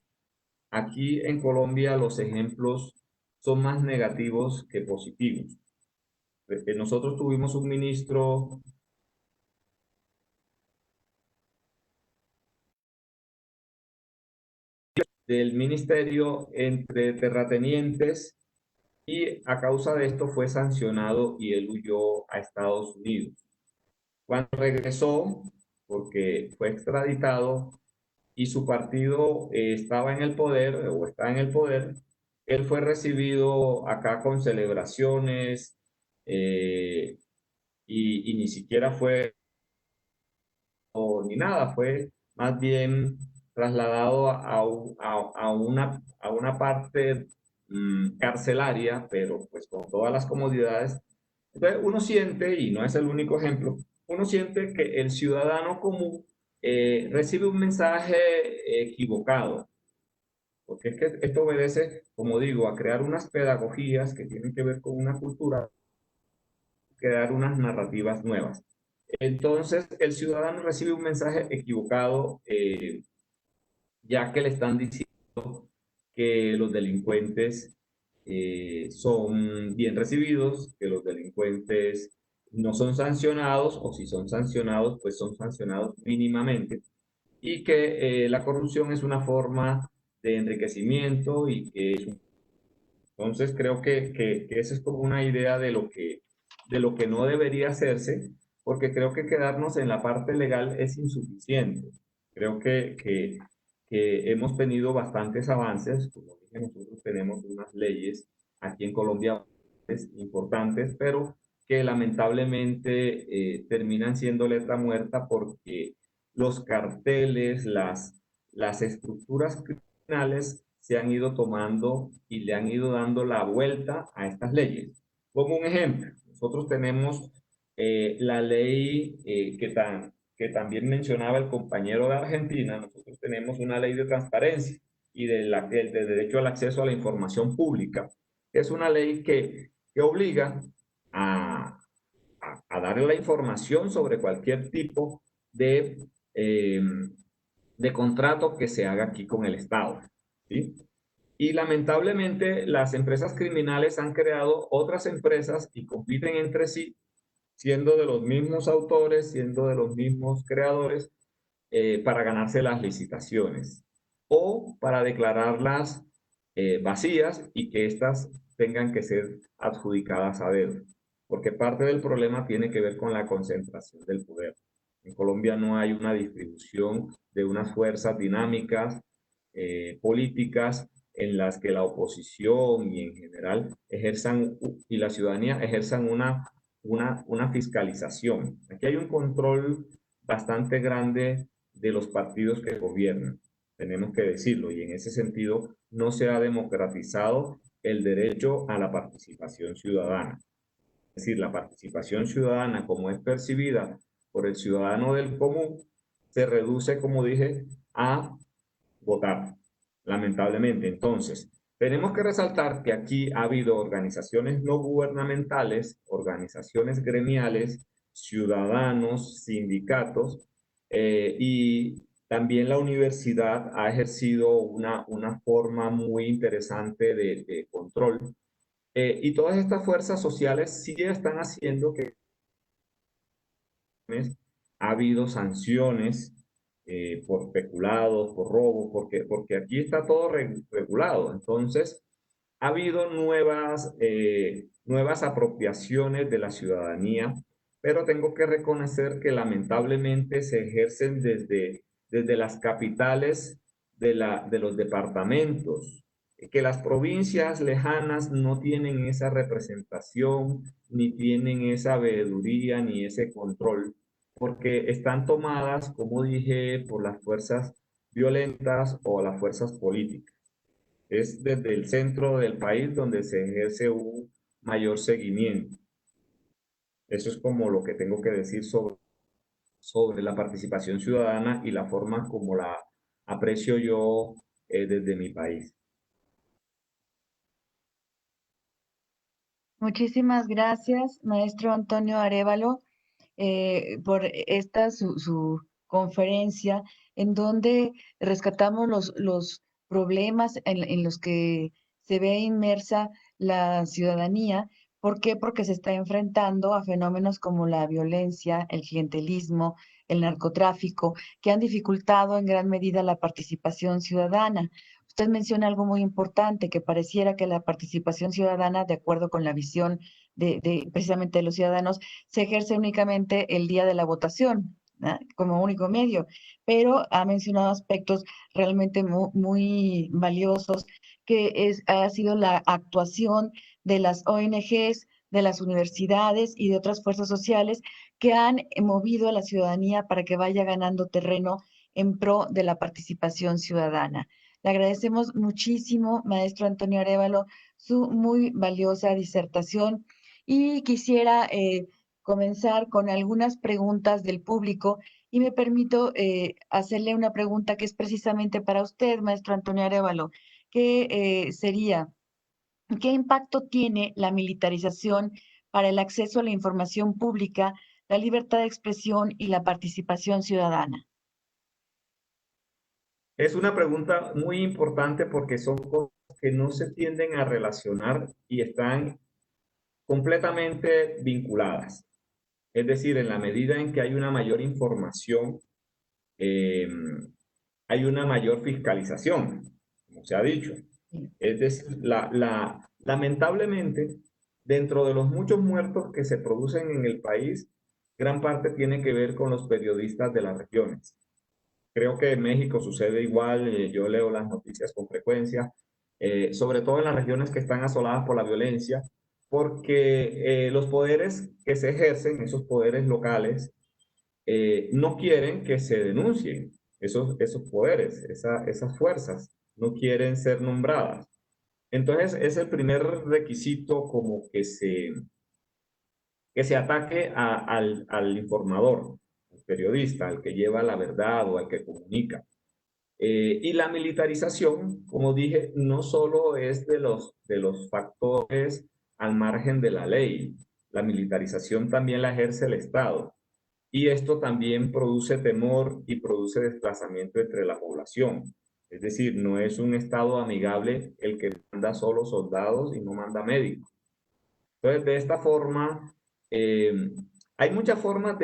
aquí en Colombia los ejemplos son más negativos que positivos. Nosotros tuvimos un ministro del ministerio entre terratenientes y a causa de esto fue sancionado y él huyó a Estados Unidos. Cuando regresó, porque fue extraditado y su partido estaba en el poder o está en el poder, él fue recibido acá con celebraciones y ni siquiera fue ni nada, fue más bien trasladado a una parte carcelaria, pero pues con todas las comodidades. Entonces uno siente, y no es el único ejemplo, uno siente que el ciudadano común recibe un mensaje equivocado, porque es que esto obedece, como digo, a crear unas pedagogías que tienen que ver con una cultura, crear unas narrativas nuevas. Entonces, el ciudadano recibe un mensaje equivocado, ya que le están diciendo que los delincuentes son bien recibidos, que los delincuentes no son sancionados, o si son sancionados, pues son sancionados mínimamente, y que la corrupción es una forma de enriquecimiento y que es un... Entonces, creo que esa es como una idea de lo que no debería hacerse, porque creo que quedarnos en la parte legal es insuficiente. Creo que hemos tenido bastantes avances, como dije, nosotros tenemos unas leyes aquí en Colombia importantes, pero que lamentablemente terminan siendo letra muerta porque los carteles, las estructuras criminales se han ido tomando y le han ido dando la vuelta a estas leyes. Como un ejemplo, nosotros tenemos la ley que también mencionaba el compañero de Argentina. Nosotros tenemos una ley de transparencia y de derecho al acceso a la información pública, que es una ley que obliga a, a darle la información sobre cualquier tipo eh, de contrato que se haga aquí con el Estado, ¿sí? Y lamentablemente las empresas criminales han creado otras empresas y compiten entre sí, siendo de los mismos autores, siendo de los mismos creadores, para ganarse las licitaciones o para declararlas vacías y que éstas tengan que ser adjudicadas a dedo. Porque parte del problema tiene que ver con la concentración del poder. En Colombia no hay una distribución de unas fuerzas dinámicas políticas en las que la oposición y en general ejerzan y la ciudadanía ejerzan una fiscalización. Aquí hay un control bastante grande de los partidos que gobiernan, tenemos que decirlo, y en ese sentido no se ha democratizado el derecho a la participación ciudadana. Es decir, la participación ciudadana como es percibida por el ciudadano del común se reduce, como dije, a votar, lamentablemente. Entonces, tenemos que resaltar que aquí ha habido organizaciones no gubernamentales, organizaciones gremiales, ciudadanos, sindicatos, y también la universidad ha ejercido una forma muy interesante de control. Y todas estas fuerzas sociales sí están haciendo que ha habido sanciones por peculados, por robo, porque aquí está todo regulado. Entonces, ha habido nuevas apropiaciones de la ciudadanía, pero tengo que reconocer que lamentablemente se ejercen desde las capitales de los departamentos, que las provincias lejanas no tienen esa representación, ni tienen esa veeduría, ni ese control, porque están tomadas, como dije, por las fuerzas violentas o las fuerzas políticas. Es desde el centro del país donde se ejerce un mayor seguimiento. Eso es como lo que tengo que decir sobre la participación ciudadana y la forma como la aprecio yo desde mi país. Muchísimas gracias, maestro Antonio Arévalo, por esta su conferencia en donde rescatamos los problemas en los que se ve inmersa la ciudadanía. ¿Por qué? Porque se está enfrentando a fenómenos como la violencia, el clientelismo, el narcotráfico, que han dificultado en gran medida la participación ciudadana. usted menciona algo muy importante, que pareciera que la participación ciudadana, de acuerdo con la visión precisamente de los ciudadanos, se ejerce únicamente el día de la votación, ¿no? Como único medio, pero ha mencionado aspectos realmente muy valiosos, ha sido la actuación de las ONGs, de las universidades y de otras fuerzas sociales que han movido a la ciudadanía para que vaya ganando terreno en pro de la participación ciudadana. Le agradecemos muchísimo, maestro Antonio Arévalo, su muy valiosa disertación y quisiera comenzar con algunas preguntas del público y me permito hacerle una pregunta que es precisamente para usted, maestro Antonio Arévalo, que sería, ¿qué impacto tiene la militarización para el acceso a la información pública, la libertad de expresión y la participación ciudadana? Es una pregunta muy importante porque son cosas que no se tienden a relacionar y están completamente vinculadas. Es decir, en la medida en que hay una mayor información, eh, hay una mayor fiscalización, como se ha dicho. Es decir, lamentablemente, dentro de los muchos muertos que se producen en el país, gran parte tiene que ver con los periodistas de las regiones. Creo que en México sucede igual, yo leo las noticias con frecuencia, sobre todo en las regiones que están asoladas por la violencia, porque los poderes que se ejercen, esos poderes locales, no quieren que se denuncien esos poderes, esas fuerzas, no quieren ser nombradas. Entonces es el primer requisito como que se ataque al informador, al periodista, al que lleva la verdad o al que comunica. Y la militarización, como dije, no solo es de los factores al margen de la ley, la militarización también la ejerce el Estado. Y esto también produce temor y produce desplazamiento entre la población. Es decir, no es un Estado amigable el que manda solo soldados y no manda médicos. Entonces, de esta forma, eh, hay muchas formas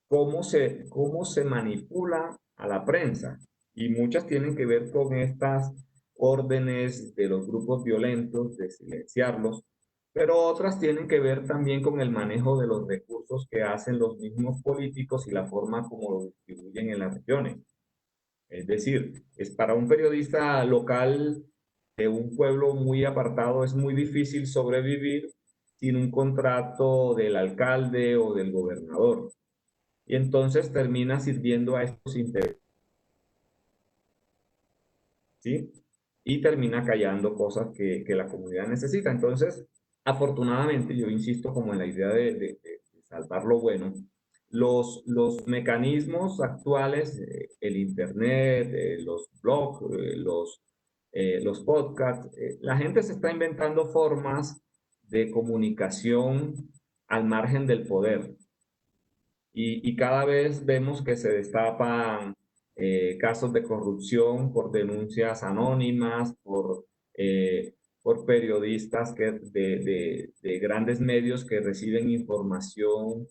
cómo se manipula a la prensa y muchas tienen que ver con estas órdenes de los grupos violentos de silenciarlos, pero otras tienen que ver también con el manejo de los recursos que hacen los mismos políticos y la forma como lo distribuyen en las regiones. Es decir, es para un periodista local de un pueblo muy apartado, es muy difícil sobrevivir sin un contrato del alcalde o del gobernador. Y entonces termina sirviendo a estos intereses, ¿sí? Y termina callando cosas que la comunidad necesita. Entonces, afortunadamente, yo insisto como en la idea de salvar lo bueno, los mecanismos actuales, el Internet, los blogs, los podcasts, la gente se está inventando formas de comunicación al margen del poder. Y cada vez vemos que se destapan casos de corrupción por denuncias anónimas, por periodistas de grandes medios que reciben información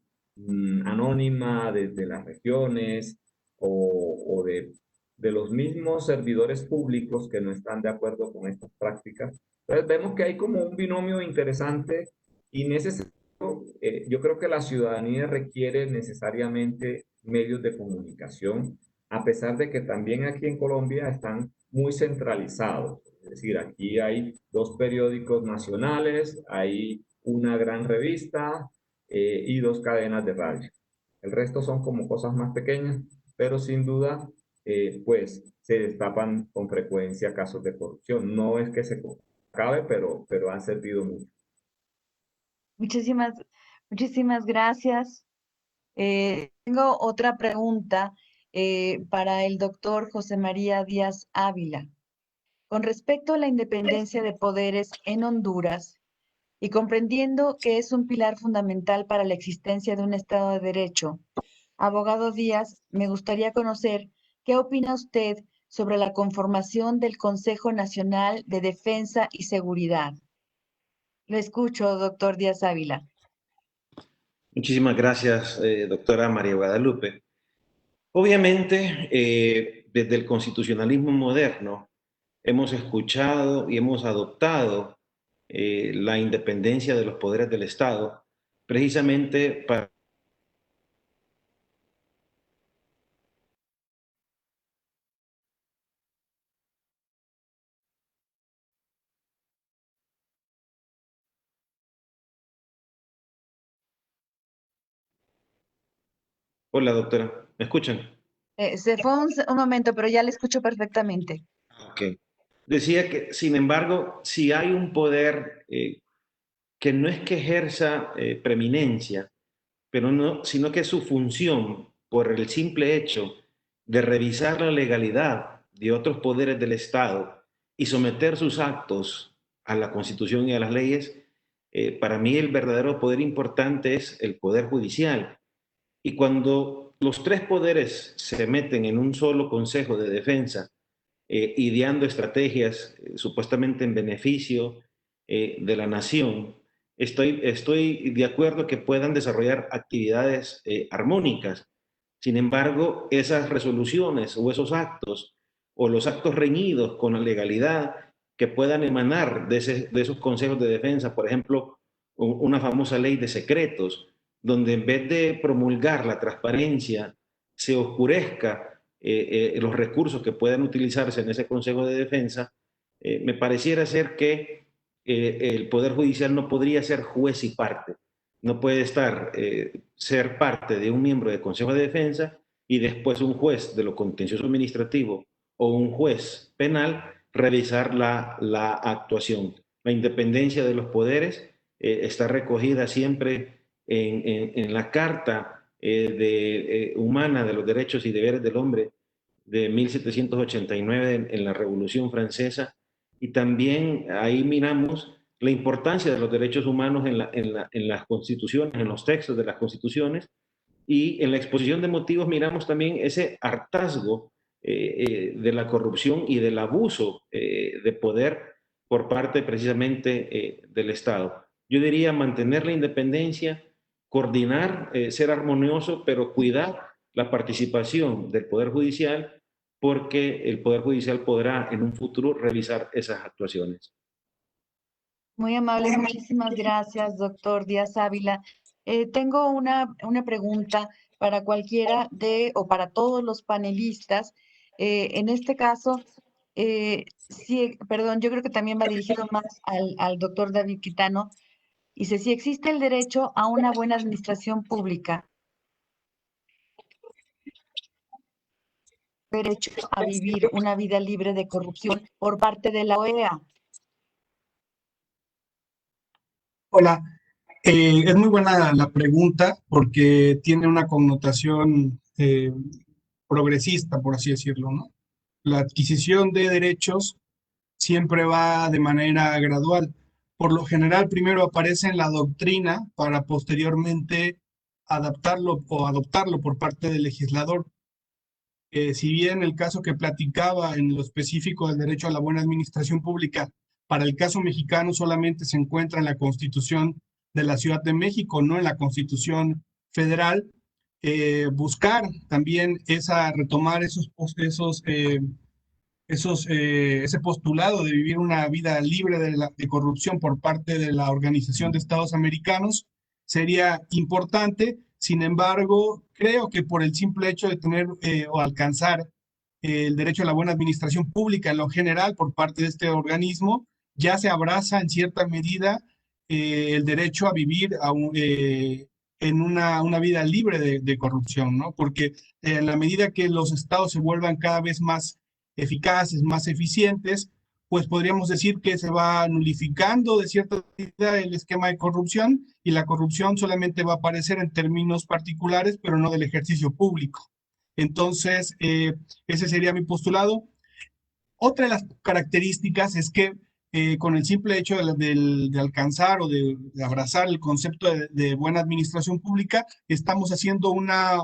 anónima desde las regiones o de los mismos servidores públicos que no están de acuerdo con estas prácticas. Entonces vemos que hay como un binomio interesante y necesario. Yo creo que la ciudadanía requiere necesariamente medios de comunicación, a pesar de que también aquí en Colombia están muy centralizados. Es decir, aquí hay dos periódicos nacionales, hay una gran revista y dos cadenas de radio. El resto son como cosas más pequeñas, pero sin duda, pues se destapan con frecuencia casos de corrupción. No es que se acabe, pero han servido mucho. Muchísimas, muchísimas gracias. Tengo otra pregunta para el doctor José María Díaz Ávila. Con respecto a la independencia de poderes en Honduras y comprendiendo que es un pilar fundamental para la existencia de un Estado de Derecho, abogado Díaz, me gustaría conocer qué opina usted sobre la conformación del Consejo Nacional de Defensa y Seguridad. Lo escucho, doctor Díaz Ávila. Muchísimas gracias, doctora María Guadalupe. Obviamente, desde el constitucionalismo moderno hemos escuchado y hemos adoptado la independencia de los poderes del Estado, precisamente para... Hola, doctora, ¿me escuchan? Se fue un momento, pero ya le escucho perfectamente. Ok. Decía que, sin embargo, si hay un poder que no es que ejerza preeminencia, pero no, sino que su función, por el simple hecho de revisar la legalidad de otros poderes del Estado y someter sus actos a la Constitución y a las leyes, para mí el verdadero poder importante es el poder judicial. Y cuando los tres poderes se meten en un solo Consejo de Defensa, ideando estrategias supuestamente en beneficio de la nación, estoy de acuerdo que puedan desarrollar actividades armónicas. Sin embargo, esas resoluciones o esos actos o los actos reñidos con la legalidad que puedan emanar de esos consejos de defensa, por ejemplo, una famosa ley de secretos, donde en vez de promulgar la transparencia, se oscurezca los recursos que puedan utilizarse en ese Consejo de Defensa, me pareciera ser que el Poder Judicial no podría ser juez y parte. No puede ser parte de un miembro del Consejo de Defensa y después un juez de lo contencioso administrativo o un juez penal revisar la actuación. La independencia de los poderes está recogida siempre en la Carta Humana de los Derechos y Deberes del Hombre de 1789 en la Revolución Francesa, y también ahí miramos la importancia de los derechos humanos en las constituciones, en los textos de las constituciones, y en la exposición de motivos miramos también ese hartazgo de la corrupción y del abuso de poder por parte precisamente del Estado. Yo diría mantener la independencia, coordinar, ser armonioso, pero cuidar la participación del Poder Judicial, porque el Poder Judicial podrá en un futuro revisar esas actuaciones. Muy amable, muchísimas gracias, doctor Díaz Ávila. Tengo una pregunta para cualquiera o para todos los panelistas. En este caso, sí, perdón, yo creo que también va dirigido más al doctor David Quitano. Dice, si existe el derecho a una buena administración pública, derecho a vivir una vida libre de corrupción por parte de la OEA. Hola, es muy buena la pregunta porque tiene una connotación progresista, por así decirlo, ¿no? La adquisición de derechos siempre va de manera gradual. Por lo general, primero aparece en la doctrina para posteriormente adaptarlo o adoptarlo por parte del legislador. Si bien el caso que platicaba en lo específico del derecho a la buena administración pública, para el caso mexicano solamente se encuentra en la Constitución de la Ciudad de México, no en la Constitución Federal, buscar también retomar ese postulado de vivir una vida libre de corrupción por parte de la Organización de Estados Americanos sería importante. Sin embargo, creo que por el simple hecho de tener o alcanzar el derecho a la buena administración pública en lo general por parte de este organismo, ya se abraza en cierta medida el derecho a vivir en una vida libre de corrupción, ¿no? Porque en la medida que los estados se vuelvan cada vez más eficaces, más eficientes, pues podríamos decir que se va nulificando de cierta manera el esquema de corrupción y la corrupción solamente va a aparecer en términos particulares, pero no del ejercicio público. Entonces, ese sería mi postulado. Otra de las características es que con el simple hecho de alcanzar o de abrazar el concepto de buena administración pública, estamos haciendo una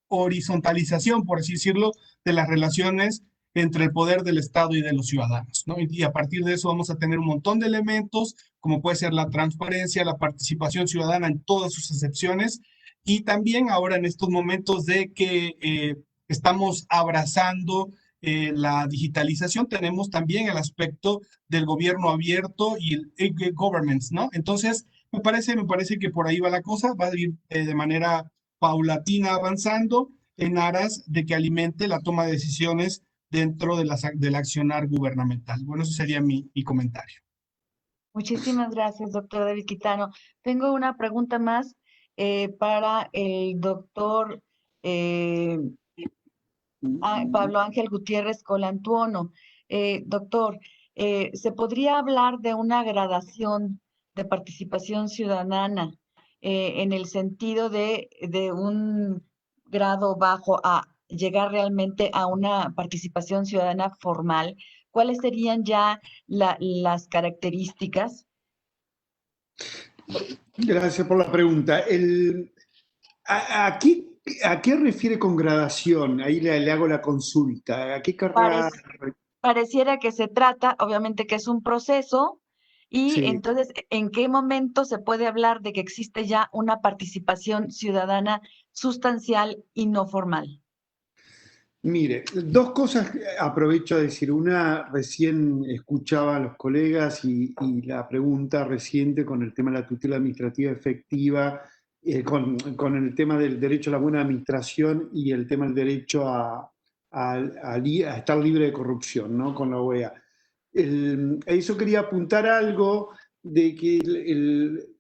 horizontalización, por así decirlo, de las relaciones entre el poder del Estado y de los ciudadanos, ¿no? Y a partir de eso vamos a tener un montón de elementos, como puede ser la transparencia, la participación ciudadana en todas sus excepciones, y también ahora en estos momentos de que estamos abrazando la digitalización, tenemos también el aspecto del gobierno abierto y el e-governments, ¿no? Entonces, me parece que por ahí va la cosa, va a ir de manera paulatina avanzando en aras de que alimente la toma de decisiones dentro de del accionar gubernamental. Bueno, eso sería mi comentario. Muchísimas gracias, doctor David Quitano. Tengo una pregunta más para el doctor Pablo Ángel Gutiérrez Colantuono. Doctor, ¿se podría hablar de una gradación de participación ciudadana en el sentido de un grado bajo a llegar realmente a una participación ciudadana formal? ¿Cuáles serían ya las características? Gracias por la pregunta. ¿A qué refiere con gradación? Ahí le hago la consulta. ¿A qué carrera? Pareciera que se trata, obviamente que es un proceso, y Sí. entonces, ¿en qué momento se puede hablar de que existe ya una participación ciudadana sustancial y no formal? Mire, dos cosas aprovecho a decir. Una, recién escuchaba a los colegas y la pregunta reciente con el tema de la tutela administrativa efectiva, con el tema del derecho a la buena administración y el tema del derecho a estar libre de corrupción, ¿no? Con la OEA. A eso quería apuntar algo de que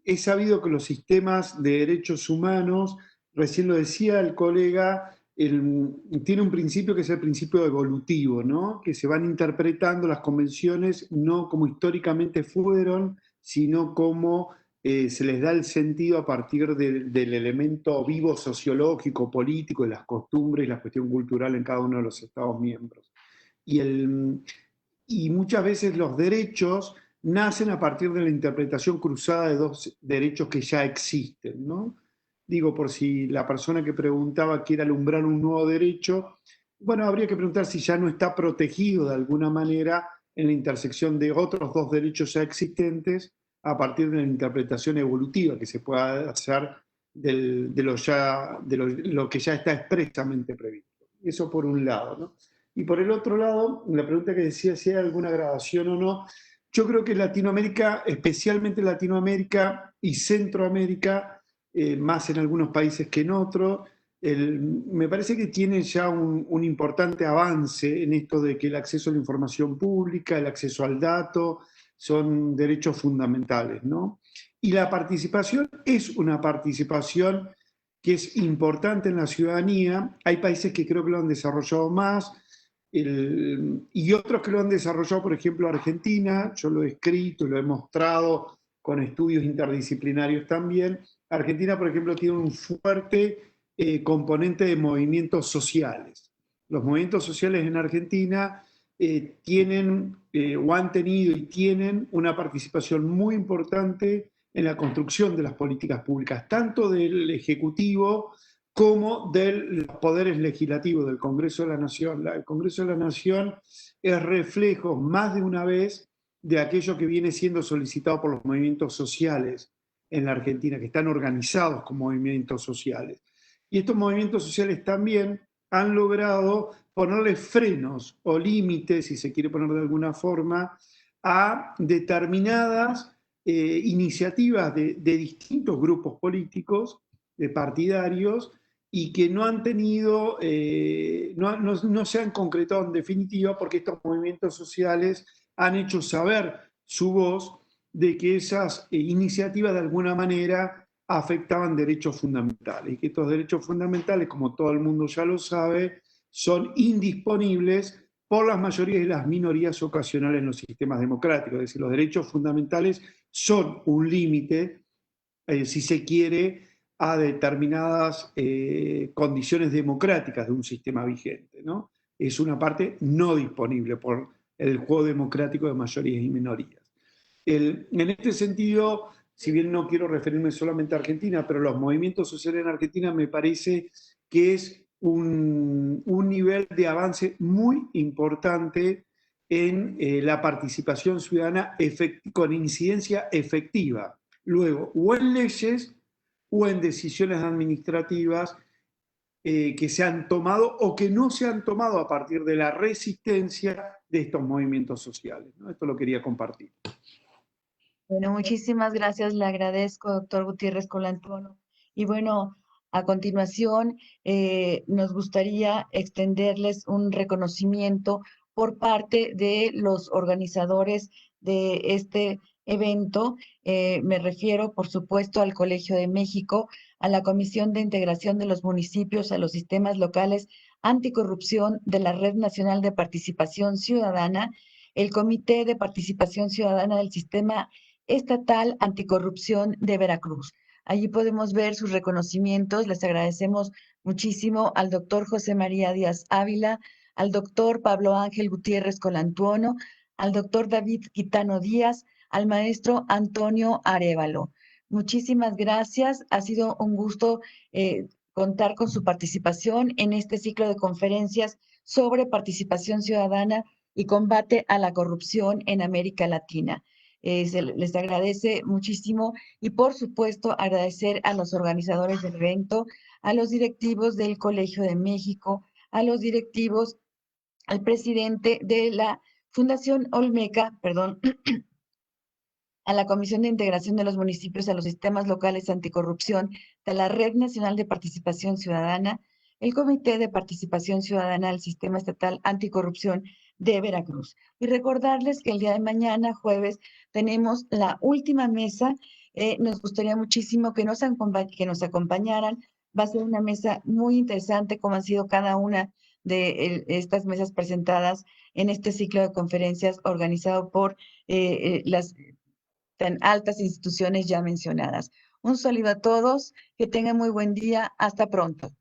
he sabido que los sistemas de derechos humanos, recién lo decía el colega, tiene un principio que es el principio evolutivo, ¿no? Que se van interpretando las convenciones no como históricamente fueron, sino como se les da el sentido a partir del elemento vivo sociológico, político, de las costumbres y la cuestión cultural en cada uno de los Estados miembros. Y muchas veces los derechos nacen a partir de la interpretación cruzada de dos derechos que ya existen, ¿no? Digo, por si la persona que preguntaba quiere alumbrar un nuevo derecho, bueno, habría que preguntar si ya no está protegido de alguna manera en la intersección de otros dos derechos ya existentes a partir de la interpretación evolutiva que se pueda hacer de lo que ya está expresamente previsto. Eso por un lado, ¿no? Y por el otro lado, la pregunta que decía si hay alguna gradación o no, yo creo que Latinoamérica, especialmente Latinoamérica y Centroamérica, más en algunos países que en otros, me parece que tiene ya un importante avance en esto de que el acceso a la información pública, el acceso al dato, son derechos fundamentales, ¿no? Y la participación es una participación que es importante en la ciudadanía. Hay países que creo que lo han desarrollado más, y otros que lo han desarrollado, por ejemplo, Argentina, yo lo he escrito, lo he mostrado con estudios interdisciplinarios también. Argentina, por ejemplo, tiene un fuerte componente de movimientos sociales. Los movimientos sociales en Argentina tienen o han tenido y tienen una participación muy importante en la construcción de las políticas públicas, tanto del Ejecutivo como de los poderes legislativos del Congreso de la Nación. El Congreso de la Nación es reflejo más de una vez de aquello que viene siendo solicitado por los movimientos sociales en la Argentina, que están organizados como movimientos sociales. Y estos movimientos sociales también han logrado ponerle frenos o límites, si se quiere poner de alguna forma, a determinadas iniciativas de distintos grupos políticos, partidarios, y que no han tenido, no se han concretado en definitiva porque estos movimientos sociales han hecho saber su voz de que esas iniciativas de alguna manera afectaban derechos fundamentales y que estos derechos fundamentales, como todo el mundo ya lo sabe, son indisponibles por las mayorías y las minorías ocasionales en los sistemas democráticos. Es decir, los derechos fundamentales son un límite, si se quiere, a determinadas condiciones democráticas de un sistema vigente, ¿no? Es una parte no disponible por el juego democrático de mayorías y minorías. En este sentido, si bien no quiero referirme solamente a Argentina, pero los movimientos sociales en Argentina me parece que es un nivel de avance muy importante en la participación ciudadana con incidencia efectiva. Luego, o en leyes o en decisiones administrativas que se han tomado o que no se han tomado a partir de la resistencia de estos movimientos sociales, ¿no? Esto lo quería compartir. Bueno, muchísimas gracias, le agradezco, doctor Gutiérrez Colantuono. Y bueno, a continuación, nos gustaría extenderles un reconocimiento por parte de los organizadores de este evento. Me refiero, por supuesto, al Colegio de México, a la Comisión de Integración de los Municipios a los Sistemas Locales Anticorrupción de la Red Nacional de Participación Ciudadana, el Comité de Participación Ciudadana del Sistema Estatal Anticorrupción de Veracruz. Allí podemos ver sus reconocimientos. Les agradecemos muchísimo al doctor José María Díaz Ávila, al doctor Pablo Ángel Gutiérrez Colantuono, al doctor David Quitano Díaz, al maestro Antonio Arévalo. Muchísimas gracias. Ha sido un gusto contar con su participación en este ciclo de conferencias sobre participación ciudadana y combate a la corrupción en América Latina. Les agradece muchísimo y por supuesto agradecer a los organizadores del evento, a los directivos del Colegio de México, a los directivos, al presidente de la Fundación Olmeca, perdón, a la Comisión de Integración de los Municipios a los Sistemas Locales Anticorrupción de la Red Nacional de Participación Ciudadana, el Comité de Participación Ciudadana del Sistema Estatal Anticorrupción de Veracruz. Y recordarles que el día de mañana, jueves, tenemos la última mesa. Nos gustaría muchísimo que nos acompañaran. Va a ser una mesa muy interesante, como han sido cada una de estas mesas presentadas en este ciclo de conferencias organizado por las tan altas instituciones ya mencionadas. Un saludo a todos, que tengan muy buen día, hasta pronto.